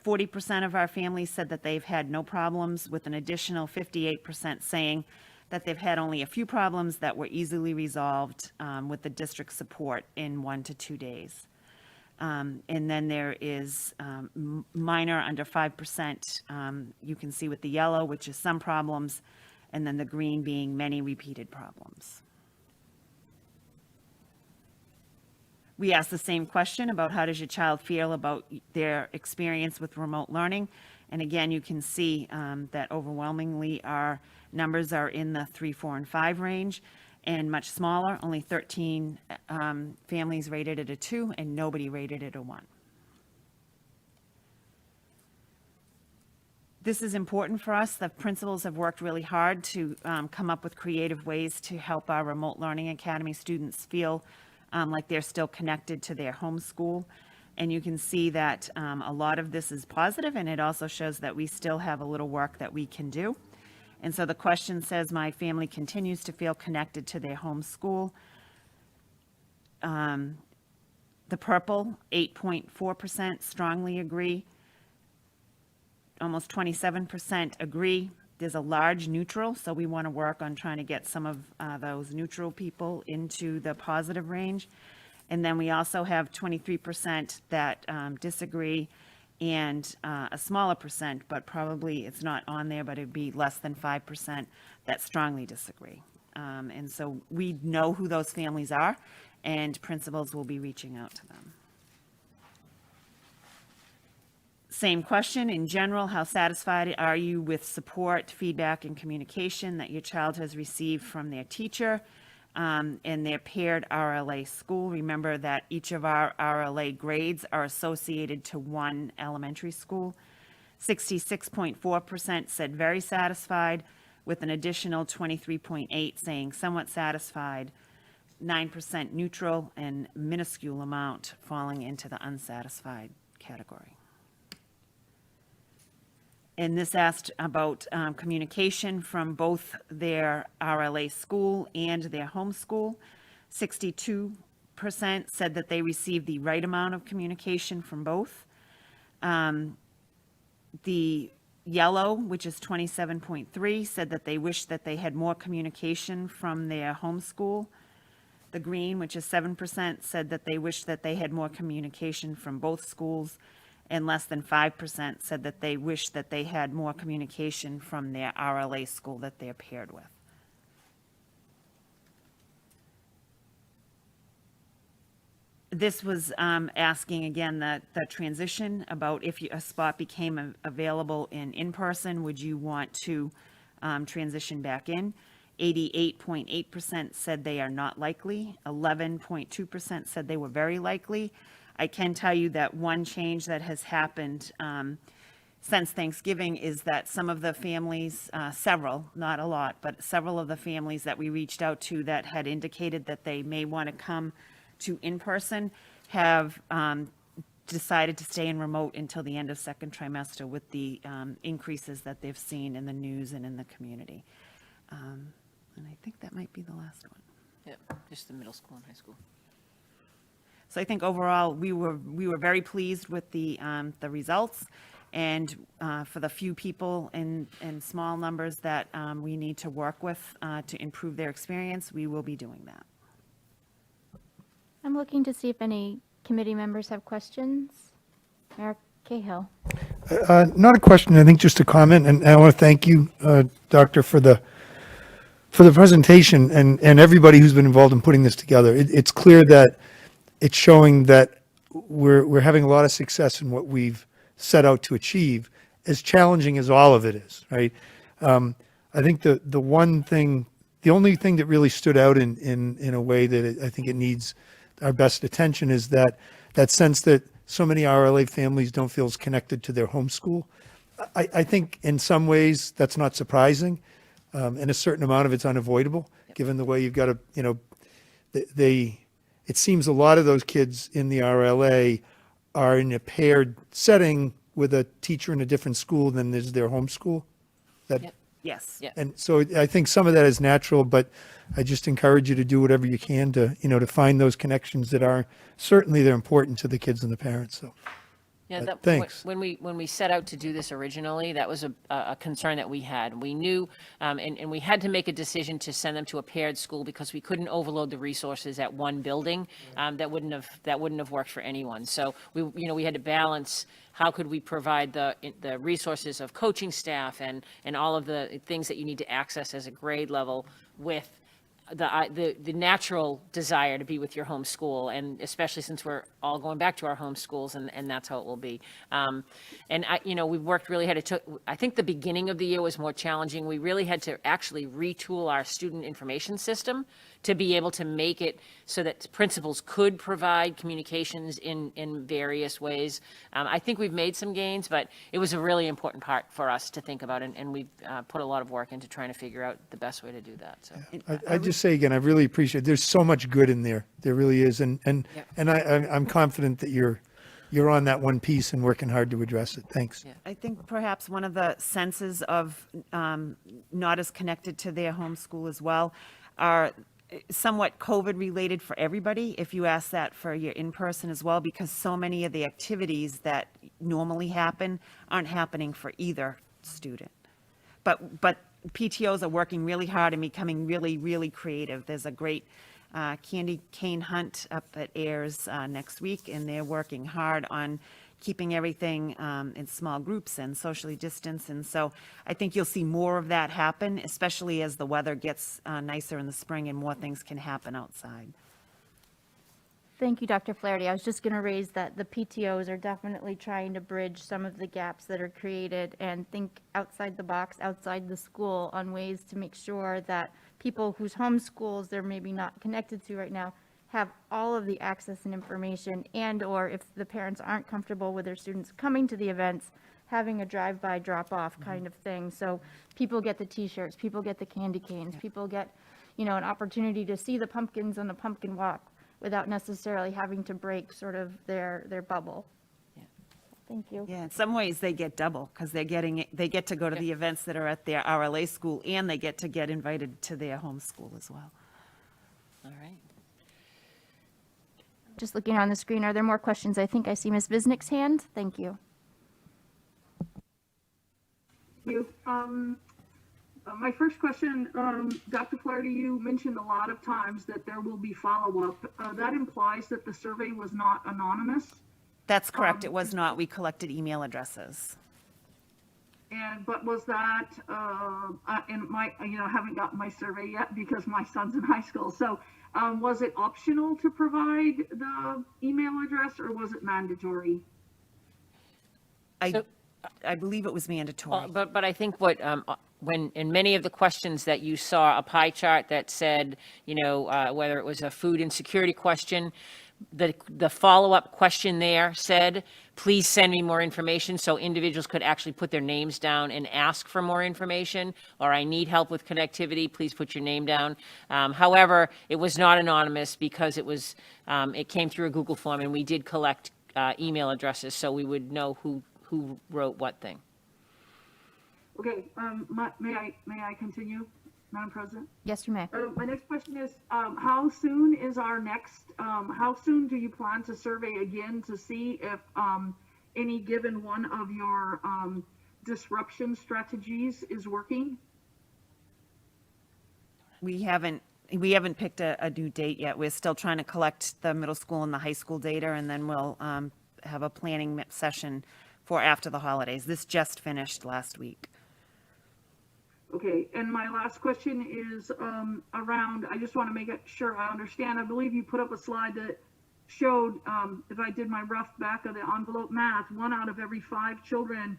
40% of our families said that they've had no problems, with an additional 58% saying that they've had only a few problems that were easily resolved with the district support in 1 to 2 days. And then there is minor, under 5%, you can see with the yellow, which is some problems, and then the green being many repeated problems. We asked the same question about how does your child feel about their experience with remote learning. And again, you can see that overwhelmingly our numbers are in the 3, 4, and 5 range. And much smaller, only 13 families rated it a 2, and nobody rated it a 1. This is important for us. The principals have worked really hard to come up with creative ways to help our Remote Learning Academy students feel like they're still connected to their home school. And you can see that a lot of this is positive, and it also shows that we still have a little work that we can do. And so the question says, my family continues to feel connected to their home school. The purple, 8.4% strongly agree. Almost 27% agree. There's a large neutral, so we want to work on trying to get some of those neutral people into the positive range. And then we also have 23% that disagree, and a smaller percent, but probably it's not on there, but it'd be less than 5% that strongly disagree. And so we know who those families are, and principals will be reaching out to them. Same question, in general, how satisfied are you with support, feedback, and communication that your child has received from their teacher in their paired RLA school? Remember that each of our RLA grades are associated to one elementary school. 66.4% said very satisfied, with an additional 23.8% saying somewhat satisfied, 9% neutral, and minuscule amount falling into the unsatisfied category. And this asked about communication from both their RLA school and their home school. 62% said that they received the right amount of communication from both. The yellow, which is 27.3%, said that they wish that they had more communication from their home school. The green, which is 7%, said that they wish that they had more communication from both schools. And less than 5% said that they wish that they had more communication from their RLA school that they're paired with. This was asking again the transition about if a spot became available in-person, would you want to transition back in? 88.8% said they are not likely. 11.2% said they were very likely. I can tell you that one change that has happened since Thanksgiving is that some of the families, several, not a lot, but several of the families that we reached out to that had indicated that they may want to come to in-person have decided to stay in remote until the end of second trimester with the increases that they've seen in the news and in the community. And I think that might be the last one. Yep, just the middle school and high school. So I think overall, we were very pleased with the results. And for the few people in small numbers that we need to work with to improve their experience, we will be doing that. I'm looking to see if any committee members have questions. Mayor Cahill. Not a question, I think just a comment, and I want to thank you, Doctor, for the presentation and everybody who's been involved in putting this together. It's clear that it's showing that we're having a lot of success in what we've set out to achieve, as challenging as all of it is, right? I think the only thing that really stood out in a way that I think it needs our best attention is that sense that so many RLA families don't feel as connected to their homeschool. I think in some ways that's not surprising, and a certain amount of it's unavoidable, given the way you've got to, it seems a lot of those kids in the RLA are in a paired setting with a teacher in a different school than is their homeschool. Yep. Yes. Yep. And so I think some of that is natural, but I just encourage you to do whatever you can to, to find those connections that are, certainly they're important to the kids and the parents, so. Yeah, Thanks. when we set out to do this originally, that was a concern that we had. We knew, and we had to make a decision to send them to a paired school because we couldn't overload the resources at one building. That wouldn't have worked for anyone. So we had to balance how could we provide the resources of coaching staff and all of the things that you need to access as a grade level with the natural desire to be with your home school, and especially since we're all going back to our home schools, and that's how it will be. We worked really hard. I think the beginning of the year was more challenging. We really had to actually retool our student information system to be able to make it so that principals could provide communications in various ways. I think we've made some gains, but it was a really important part for us to think about, and we've put a lot of work into trying to figure out the best way to do that. So. I just say again, I really appreciate, there's so much good in there. There really is. And I'm confident that you're on that one piece and working hard to address it. Thanks. Yeah. I think perhaps one of the senses of not as connected to their homeschool as well are somewhat COVID related for everybody, if you ask that for your in-person as well, because so many of the activities that normally happen aren't happening for either student. But PTOs are working really hard and becoming really, really creative. There's a great candy cane hunt up at Ayers next week, and they're working hard on keeping everything in small groups and socially distanced. And so I think you'll see more of that happen, especially as the weather gets nicer in the spring and more things can happen outside. Thank you, Dr. Flaherty. I was just going to raise that the PTOs are definitely trying to bridge some of the gaps that are created and think outside the box, outside the school, on ways to make sure that people whose homeschools they're maybe not connected to right now have all of the access and information, and or if the parents aren't comfortable with their students coming to the events, having a drive-by drop-off kind of thing. So people get the t-shirts, people get the candy canes, people get, an opportunity to see the pumpkins on the pumpkin walk without necessarily having to break sort of their bubble. Yeah. Thank you. Yeah, in some ways they get double because they get to go to the events that are at their RLA school, and they get to get invited to their home school as well. All right. Just looking on the screen, are there more questions? I think I see Ms. Visnick's hand. Thank you. You. My first question, Dr. Flaherty, you mentioned a lot of times that there will be follow-up. That implies that the survey was not anonymous. That's correct. It was not. We collected email addresses. But was that, and I haven't gotten my survey yet because my son's in high school. So Was it optional to provide the email address or was it mandatory? I believe it was mandatory. But I think when, in many of the questions that you saw, a pie chart that said, whether it was a food insecurity question, the follow-up question there said, please send me more information, so individuals could actually put their names down and ask for more information, or I need help with connectivity, please put your name down. However, it was not anonymous because it came through a Google form, and we did collect email addresses, so we would know who wrote what thing. Okay, may I continue, Madam President? Yes, you may. My next question is, how soon is our next, how soon do you plan to survey again to see if any given one of your disruption strategies is working? We haven't picked a due date yet. We're still trying to collect the middle school and the high school data, and then we'll have a planning session for after the holidays. This just finished last week. Okay, and my last question is around, I just want to make sure I understand. I believe you put up a slide that showed, if I did my rough back of the envelope math, 1 out of every 5 children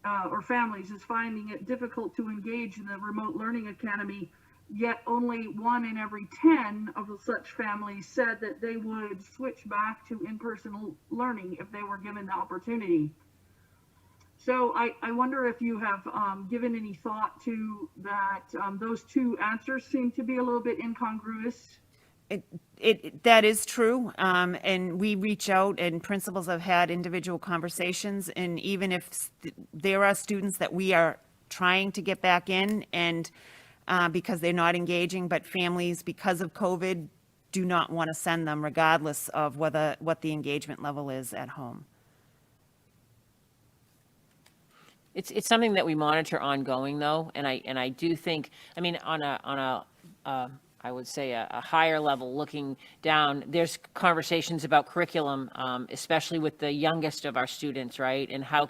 or families is finding it difficult to engage in the remote learning academy, yet only 1 in every 10 of such families said that they would switch back to in-person learning if they were given the opportunity. So I wonder if you have given any thought to that. Those two answers seem to be a little bit incongruous. That is true, and we reach out, and principals have had individual conversations, and even if there are students that we are trying to get back in, and because they're not engaging, but families, because of COVID, do not want to send them regardless of what the engagement level is at home. It's something that we monitor ongoing, though, and I do think, I mean, on a I would say a higher level, looking down, there's conversations about curriculum, especially with the youngest of our students, right? And how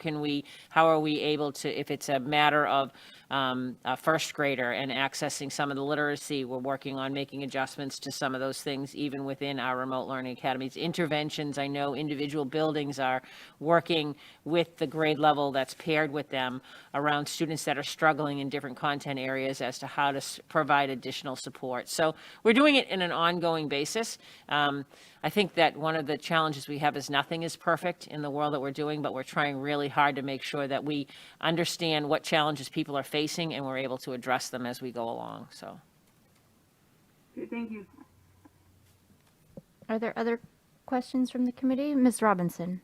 are we able to, if it's a matter of a first grader and accessing some of the literacy, we're working on making adjustments to some of those things, even within our remote learning academies. Interventions, I know individual buildings are working with the grade level that's paired with them around students that are struggling in different content areas as to how to provide additional support. So we're doing it in an ongoing basis. I think that one of the challenges we have is nothing is perfect in the world that we're doing, but we're trying really hard to make sure that we understand what challenges people are facing and we're able to address them as we go along. So. Okay, thank you. Are there other questions from the committee? Ms. Robinson?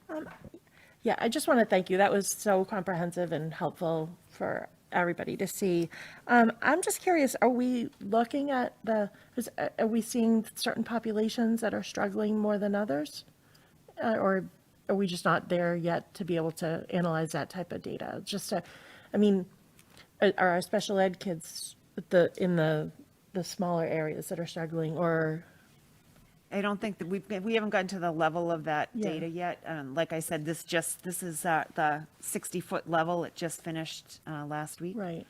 Yeah, I just want to thank you. That was so comprehensive and helpful for everybody to see. I'm just curious, are we looking at are we seeing certain populations that are struggling more than others? Or are we just not there yet to be able to analyze that type of data? I mean, are our special ed kids in the smaller areas that are struggling, or? I don't think that we haven't gotten to the level of that Yeah. data yet. Like I said, this is the 60-foot level. It just finished last week. Right.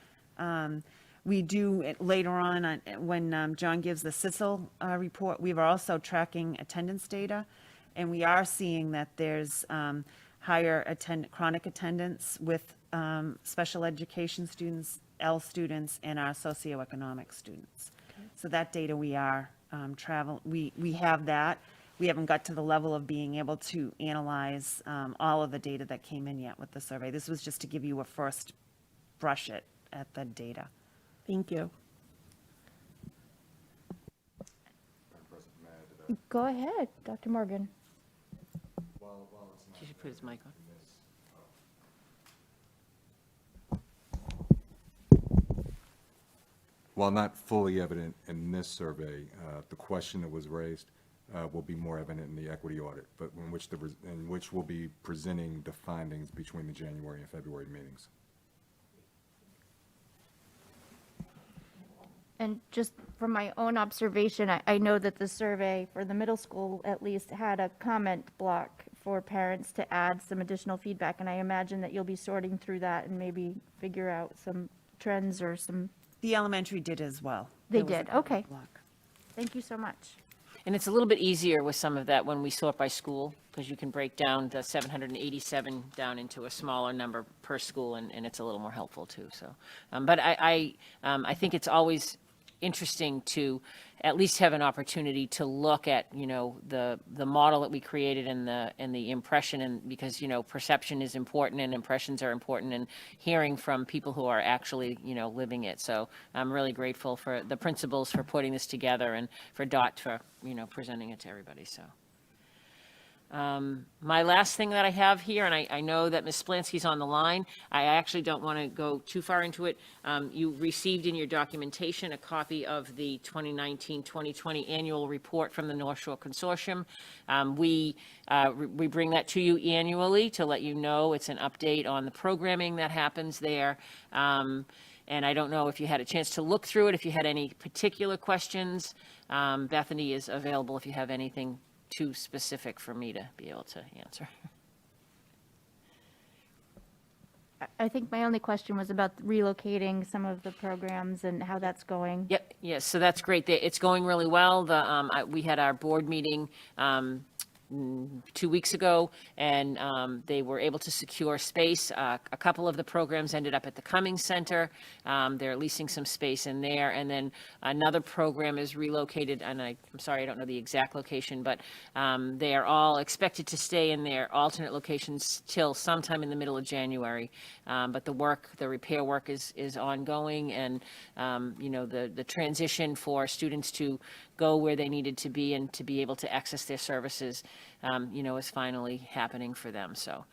We do later on when John gives the CISL report, we are also tracking attendance data, and we are seeing that there's higher chronic attendance with special education students, L students, and our socioeconomic students. Okay. So that data we are we have that. We haven't got to the level of being able to analyze all of the data that came in yet with the survey. This was just to give you a first brush at the data. Thank you. Go ahead, Dr. Morgan. You should put his mic on. While not fully evident in this survey, the question that was raised will be more evident in the equity audit, but in which we'll be presenting the findings between the January and February meetings. And just from my own observation, I know that the survey for the middle school at least had a comment block for parents to add some additional feedback, and I imagine that you'll be sorting through that and maybe figure out some trends or some. The elementary did as well. They There was a did, comment okay. block. Thank you so much. And it's a little bit easier with some of that when we sort by school, because you can break down the 787 down into a smaller number per school, and it's a little more helpful too, so. But I think it's always interesting to at least have an opportunity to look at, you know, the model that we created and the impression, and because, you know, perception is important and impressions are important, and hearing from people who are actually, you know, living it. So I'm really grateful for the principals for putting this together, and for Dot for, you know, presenting it to everybody, so. My last thing that I have here, and I know that Ms. Splansky's on the line, I actually don't want to go too far into it. You received in your documentation a copy of the 2019-2020 annual report from the North Shore Consortium. We bring that to you annually to let you know it's an update on the programming that happens there. And I don't know if you had a chance to look through it, if you had any particular questions. Bethany is available if you have anything too specific for me to be able to answer. I think my only question was about relocating some of the programs and how that's going. Yep, yes, so that's great. It's going really well. We had our board meeting 2 weeks ago, and they were able to secure space. A couple of the programs ended up at the Cummings Center. They're leasing some space in there, and then another program is relocated, and I'm sorry, I don't know the exact location, but they are all expected to stay in their alternate locations till sometime in the middle of January. But the repair work is ongoing, and you know, the transition for students to go where they needed to be and to be able to access their services, you know, is finally happening for them. So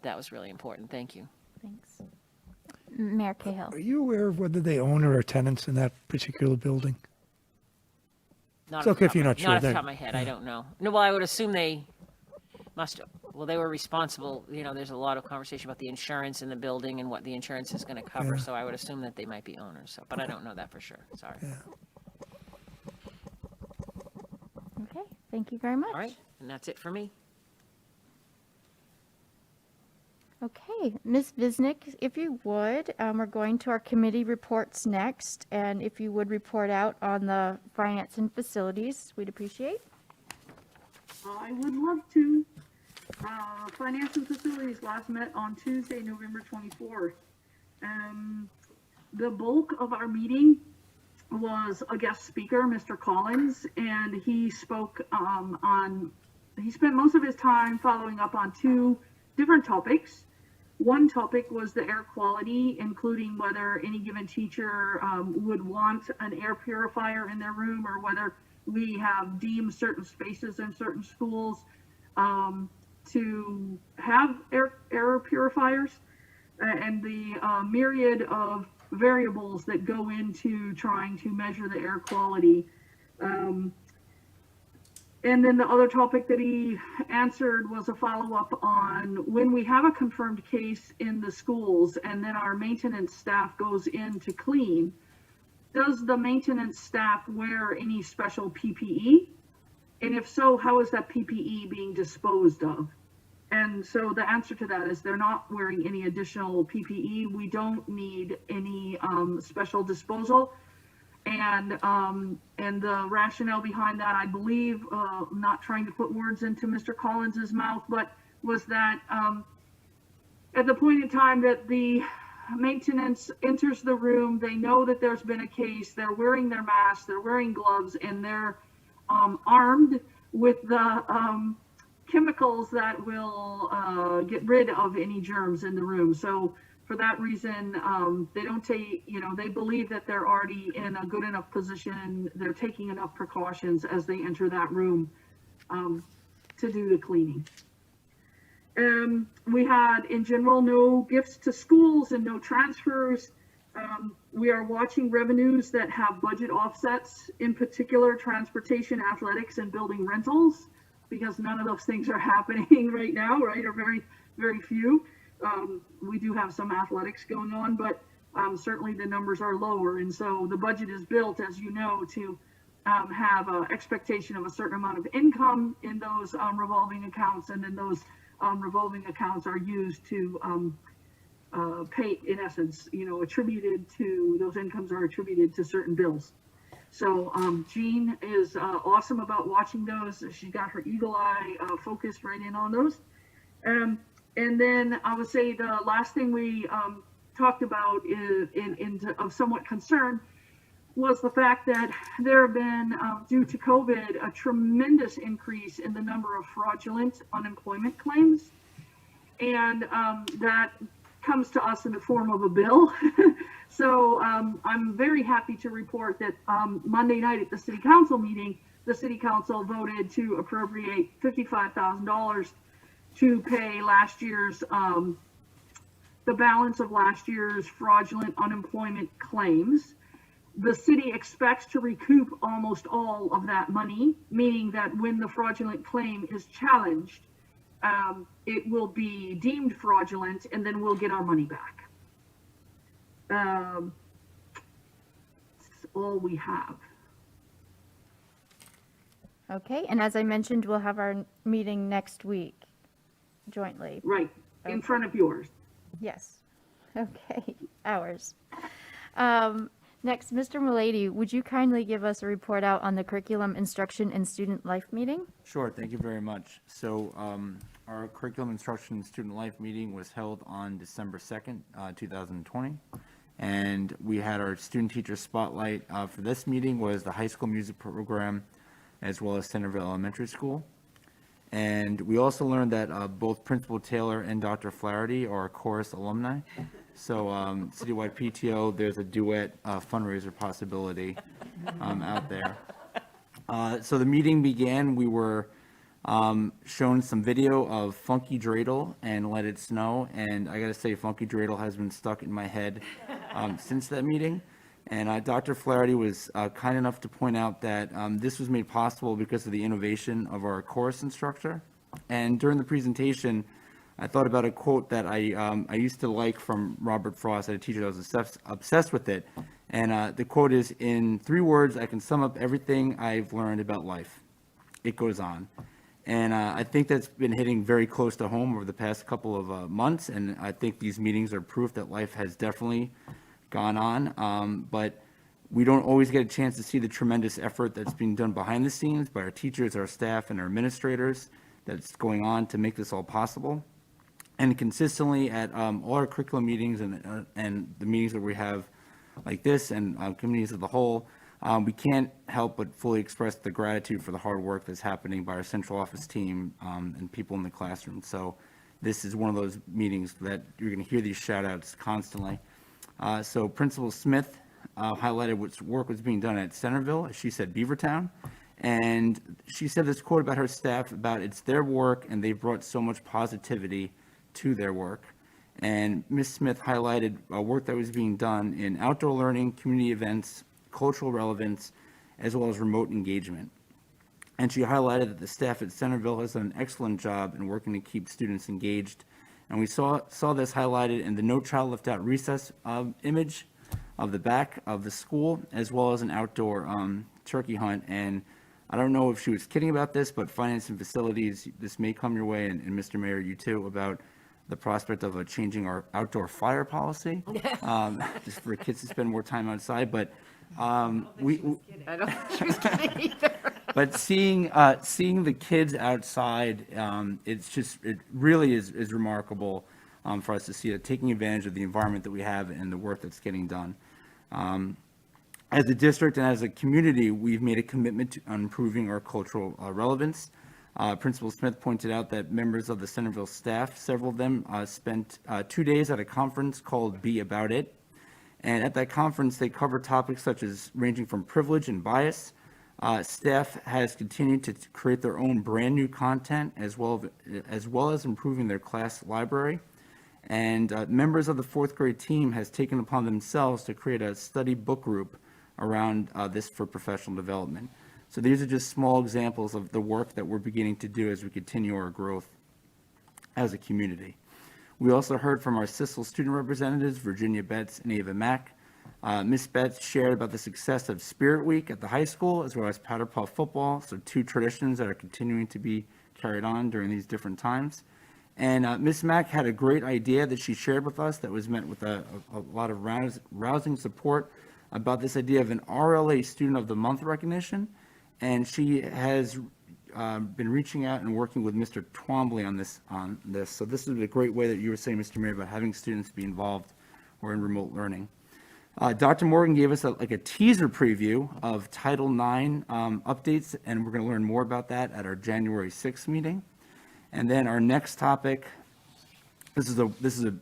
that was really important. Thank you. Thanks. Mayor Cahill. Are you aware of whether they own or are tenants in that particular building? Not It's off the okay if top you're of- not sure, Not off the then- top of my head, I don't know. No, well, I would assume they must, well, they were responsible, you know, there's a lot of conversation about the insurance in the building and what the insurance is going to cover, Yeah. so I would assume that they might be owners, so, but I don't know that for sure, sorry. Yeah. Okay, thank you very much. All right, and that's it for me. Okay, Ms. Visnick, if you would, we're going to our committee reports next, and if you would report out on the finance and facilities, we'd appreciate. I would love to. Finance and Facilities last met on Tuesday, November 24th. The bulk of our meeting was a guest speaker, Mr. Collins, and he spoke he spent most of his time following up on two different topics. One topic was the air quality, including whether any given teacher would want an air purifier in their room, or whether we have deemed certain spaces in certain schools to have air purifiers, and the myriad of variables that go into trying to measure the air quality. And then the other topic that he answered was a follow-up on when we have a confirmed case in the schools and then our maintenance staff goes in to clean, does the maintenance staff wear any special PPE? And if so, how is that PPE being disposed of? And so the answer to that is they're not wearing any additional PPE. We don't need any special disposal. And the rationale behind that, I believe, not trying to put words into Mr. Collins's mouth, but was that at the point in time that the maintenance enters the room, they know that there's been a case, they're wearing their masks, they're wearing gloves, and they're armed with the chemicals that will get rid of any germs in the room. So for that reason, they don't take, they believe that they're already in a good enough position, they're taking enough precautions as they enter that room to do the cleaning. We had, in general, no gifts to schools and no transfers. We are watching revenues that have budget offsets, in particular transportation, athletics, and building rentals, because none of those things are happening right now, right, or very, very few. We do have some athletics going on, but certainly the numbers are lower. And so the budget is built, as you know, to have an expectation of a certain amount of income in those revolving accounts, and then those revolving accounts are used to pay, in essence, attributed to, those incomes are attributed to certain bills. So Jean is awesome about watching those. She's got her eagle eye focused right in on those. And then I would say the last thing we talked about of somewhat concern was the fact that there have been, due to COVID, a tremendous increase in the number of fraudulent unemployment claims. And that comes to us in the form of a bill. So I'm very happy to report that Monday night at the city council meeting, the city council voted to appropriate $55,000 to pay last year's, the balance of last year's fraudulent unemployment claims. The city expects to recoup almost all of that money, meaning that when the fraudulent claim is challenged, it will be deemed fraudulent and then we'll get our money back. That's all we have. Okay, and as I mentioned, we'll have our meeting next week jointly. Right, in front of yours. Yes. Okay, ours. Next, Mr. Mulady, would you kindly give us a report out on the curriculum, instruction, and student life meeting? Sure, thank you very much. So our curriculum instruction and student life meeting was held on December 2nd, 2020. And we had our student teacher spotlight for this meeting was the high school music program as well as Centerville Elementary School. And we also learned that both Principal Taylor and Dr. Flaherty are chorus alumni. So citywide PTO, there's a duet fundraiser possibility out there. So the meeting began, we were shown some video of Funky Dreidel and Let It Snow. And I gotta say, Funky Dreidel has been stuck in my head since that meeting. And Dr. Flaherty was kind enough to point out that this was made possible because of the innovation of our chorus instructor. And during the presentation, I thought about a quote that I used to like from Robert Frost. I had a teacher that was obsessed with it. And the quote is, "In 3 words, I can sum up everything I've learned about life. It goes on." And I think that's been hitting very close to home over the past couple of months. And I think these meetings are proof that life has definitely gone on. But we don't always get a chance to see the tremendous effort that's being done behind the scenes by our teachers, our staff, and our administrators that's going on to make this all possible. And consistently at all our curriculum meetings and the meetings that we have like this and communities as a whole, we can't help but fully express the gratitude for the hard work that's happening by our central office team and people in the classroom. So this is one of those meetings that you're going to hear these shout outs constantly. So Principal Smith highlighted what work was being done at Centerville. She said Beavertown. And she said this quote about her staff about it's their work and they've brought so much positivity to their work. And Ms. Smith highlighted work that was being done in outdoor learning, community events, cultural relevance, as well as remote engagement. And she highlighted that the staff at Centerville has done an excellent job in working to keep students engaged. And we saw this highlighted in the No Child Left Out recess image of the back of the school, as well as an outdoor turkey hunt. And I don't know if she was kidding about this, but finance and facilities, this may come your way, and Mr. Mayor, you too, about the prospect of changing our outdoor fire policy, just for kids to spend more time outside. But I don't think she was kidding either. but seeing the kids outside, it really is remarkable for us to see it, taking advantage of the environment that we have and the work that's getting done. As a district and as a community, we've made a commitment to improving our cultural relevance. Principal Smith pointed out that members of the Centerville staff, several of them, spent 2 days at a conference called Be About It. And at that conference, they covered topics such as ranging from privilege and bias. Staff has continued to create their own brand new content as well as improving their class library. And members of the 4th grade team has taken upon themselves to create a study book group around this for professional development. So these are just small examples of the work that we're beginning to do as we continue our growth as a community. We also heard from our CISL student representatives, Virginia Betts and Ava Mack. Ms. Betts shared about the success of Spirit Week at the high school, as well as Powder Puff football, so 2 traditions that are continuing to be carried on during these different times. And Ms. Mack had a great idea that she shared with us that was met with a lot of rousing support about this idea of an RLA Student of the Month recognition. And she has been reaching out and working with Mr. Twombly on this. So this is a great way that you were saying, Mr. Mayor, about having students be involved or in remote learning. Dr. Morgan gave us a teaser preview of Title IX updates, and we're going to learn more about that at our January 6th meeting. And then our next topic, this is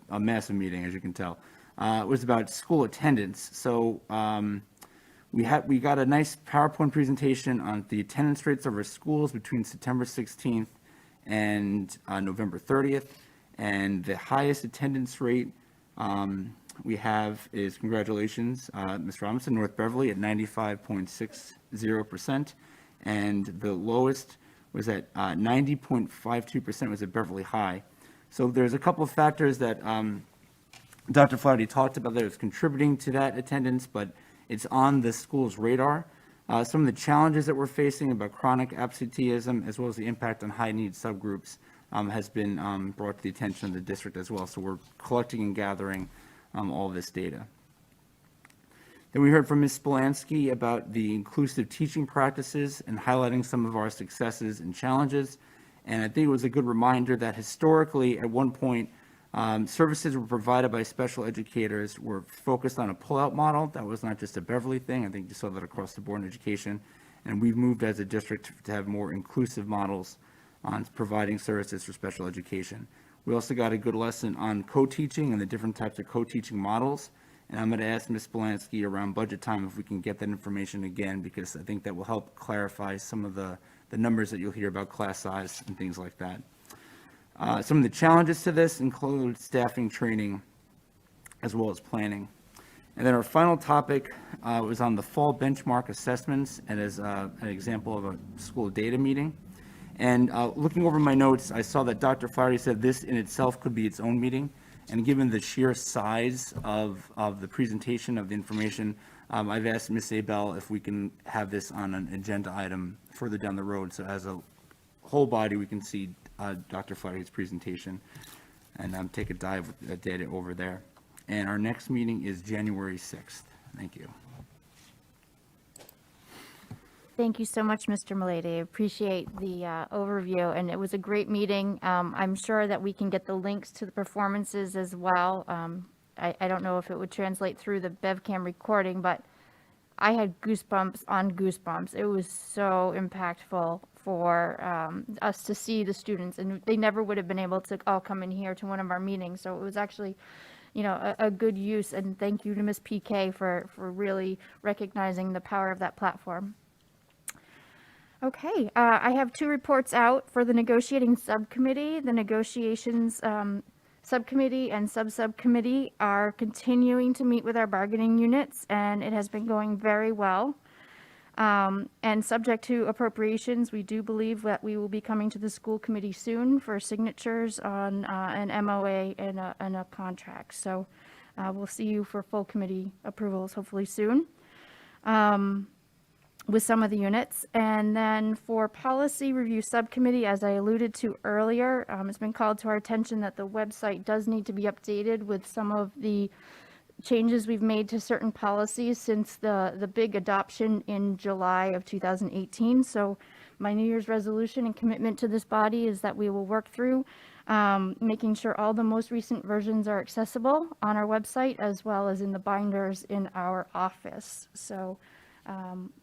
a massive meeting, as you can tell, was about school attendance. So we got a nice PowerPoint presentation on the attendance rates of our schools between September 16th and November 30th. And the highest attendance rate we have is, congratulations, Ms. Robinson, North Beverly at 95.60%. And the lowest was at 90.52% was at Beverly High. So there's a couple of factors that Dr. Flaherty talked about that is contributing to that attendance, but it's on the school's radar. Some of the challenges that we're facing about chronic absenteeism, as well as the impact on high-need subgroups, has been brought to the attention of the district as well. So we're collecting and gathering all of this data. Then we heard from Ms. Spolansky about the inclusive teaching practices and highlighting some of our successes and challenges. And I think it was a good reminder that historically, at one point, services were provided by special educators were focused on a pull-out model. That was not just a Beverly thing. I think you saw that across the board in education. And we've moved as a district to have more inclusive models on providing services for special education. We also got a good lesson on co-teaching and the different types of co-teaching models. And I'm going to ask Ms. Spolansky around budget time if we can get that information again, because I think that will help clarify some of the numbers that you'll hear about class size and things like that. Some of the challenges to this include staffing, training, as well as planning. And then our final topic was on the fall benchmark assessments, and as an example of a school data meeting. And looking over my notes, I saw that Dr. Flaherty said this in itself could be its own meeting. And given the sheer size of the presentation of the information, I've asked Ms. Abel if we can have this on an agenda item further down the road. So as a whole body, we can see Dr. Flaherty's presentation and take a dive with the data over there. And our next meeting is January 6th. Thank you. Thank you so much, Mr. Mulady. I appreciate the overview, and it was a great meeting. I'm sure that we can get the links to the performances as well. I don't know if it would translate through the BevCam recording, but I had goosebumps on goosebumps. It was so impactful for us to see the students, and they never would have been able to all come in here to one of our meetings. So it was actually, you know, a good use, and thank you to Ms. PK for really recognizing the power of that platform. Okay, I have two reports out for the negotiating subcommittee. The negotiations subcommittee and subcommittee are continuing to meet with our bargaining units, and it has been going very well. And subject to appropriations, we do believe that we will be coming to the school committee soon for signatures on an MOA and a contract. So we'll see you for full committee approvals hopefully soon. With some of the units. And then for policy review subcommittee, as I alluded to earlier, it's been called to our attention that the website does need to be updated with some of the changes we've made to certain policies since the big adoption in July of 2018. So my New Year's resolution and commitment to this body is that we will work through making sure all the most recent versions are accessible on our website as well as in the binders in our office. So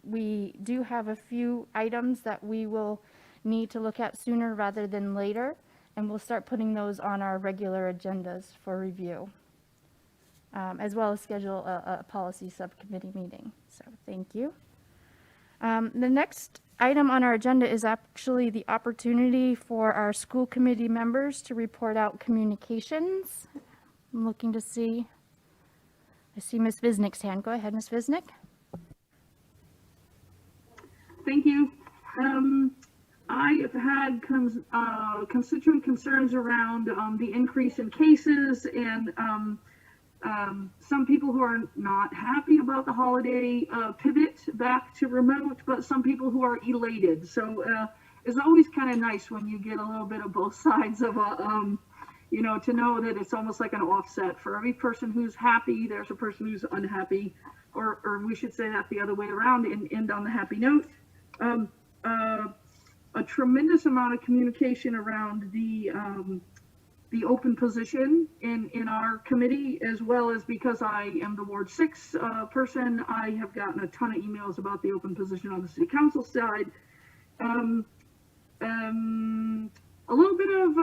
we do have a few items that we will need to look at sooner rather than later, and we'll start putting those on our regular agendas for review, as well as schedule a policy subcommittee meeting. So thank you. The next item on our agenda is actually the opportunity for our school committee members to report out communications. I'm looking to see, I see Ms. Visnick's hand. Go ahead, Ms. Visnick. Thank you. I have had constituent concerns around the increase in cases and some people who are not happy about the holiday pivot back to remote, but some people who are elated. So it's always kind of nice when you get a little bit of both sides of you know, to know that it's almost like an offset. For every person who's happy, there's a person who's unhappy, or we should say that the other way around and end on the happy note. A tremendous amount of communication around the open position in our committee, as well as because I am the Ward 6 person, I have gotten a ton of emails about the open position on the city council side. A little bit of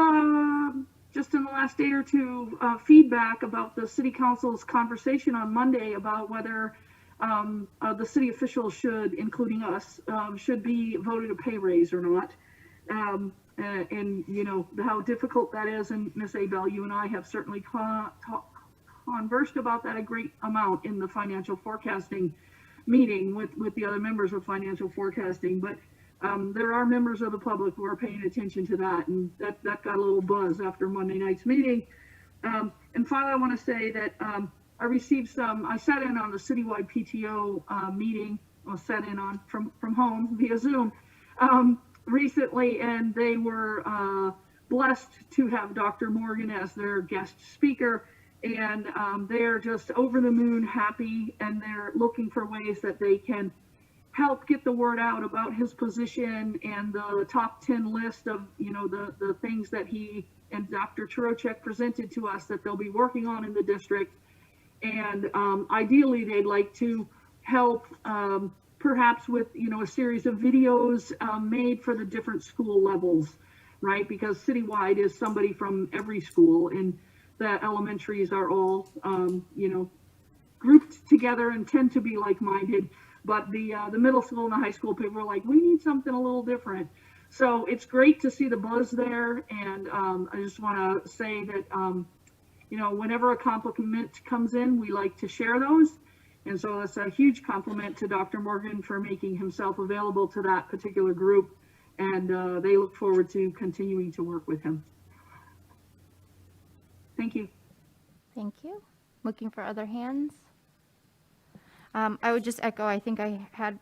just in the last day or two feedback about the city council's conversation on Monday about whether the city officials should, including us, should be voted a pay raise or not. And you know, how difficult that is. And Ms. Abel, you and I have certainly conversed about that a great amount in the financial forecasting meeting with the other members of financial forecasting. But there are members of the public who are paying attention to that, and that got a little buzz after Monday night's meeting. And finally, I want to say that I received I sat in on the citywide PTO meeting, sat in on from home via Zoom recently, and they were blessed to have Dr. Morgan as their guest speaker, and they're just over the moon happy, and they're looking for ways that they can help get the word out about his position and the top 10 list of, you know, the things that he and Dr. Chirocek presented to us that they'll be working on in the district. And ideally, they'd like to help perhaps with, you know, a series of videos made for the different school levels, right? Because citywide is somebody from every school, and the elementaries are all, you know, grouped together and tend to be like-minded. But the middle school and the high school people are like, we need something a little different. So it's great to see the buzz there. And I just want to say that, you know, whenever a compliment comes in, we like to share those. And so that's a huge compliment to Dr. Morgan for making himself available to that particular group. And they look forward to continuing to work with him. Thank you. Thank you. Looking for other hands? I would just echo, I think I had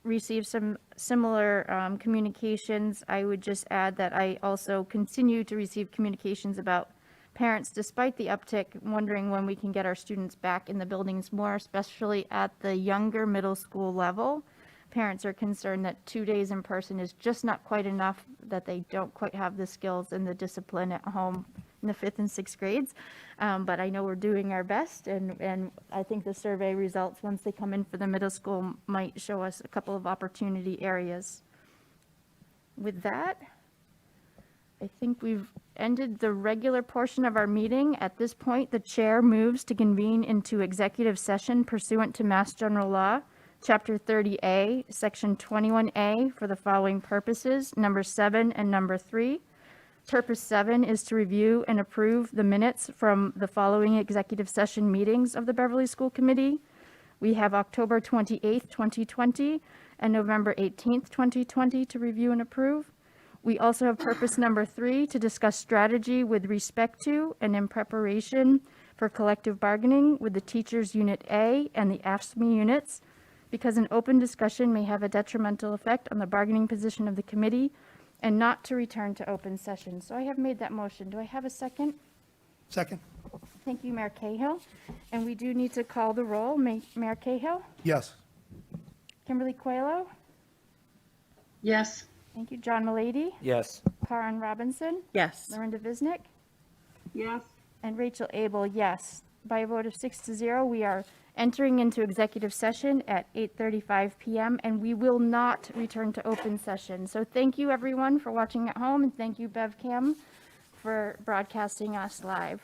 received some similar communications. I would just add that I also continue to receive communications about parents, despite the uptick, wondering when we can get our students back in the buildings more, especially at the younger middle school level. Parents are concerned that 2 days in person is just not quite enough, that they don't quite have the skills and the discipline at home in the 5th and 6th grades. But I know we're doing our best, and I think the survey results, once they come in for the middle school, might show us a couple of opportunity areas. With that, I think we've ended the regular portion of our meeting. At this point, the chair moves to convene into executive session pursuant to Mass General Law, Chapter 30A, Section 21A, for the following purposes, number 7 and number 3. Purpose 7 is to review and approve the minutes from the following executive session meetings of the Beverly School Committee. We have October 28th, 2020, and November 18th, 2020 to review and approve. We also have purpose number 3 to discuss strategy with respect to and in preparation for collective bargaining with the Teachers Unit A and the AFSCME units, because an open discussion may have a detrimental effect on the bargaining position of the committee, and not to return to open session. So I have made that motion. Do I have a second? Second? Thank you, Mayor Cahill. And we do need to call the roll. Mayor Cahill? Yes. Kimberly Coelho? Yes. Thank you. John Malady? Yes. Karen Robinson? Yes. Lorinda Visnick? Yes. And Rachel Abel, yes. By a vote of 6-0, we are entering into executive session at 8:35 p.m. and we will not return to open session. So thank you everyone for watching at home, and thank you BevCam for broadcasting us live.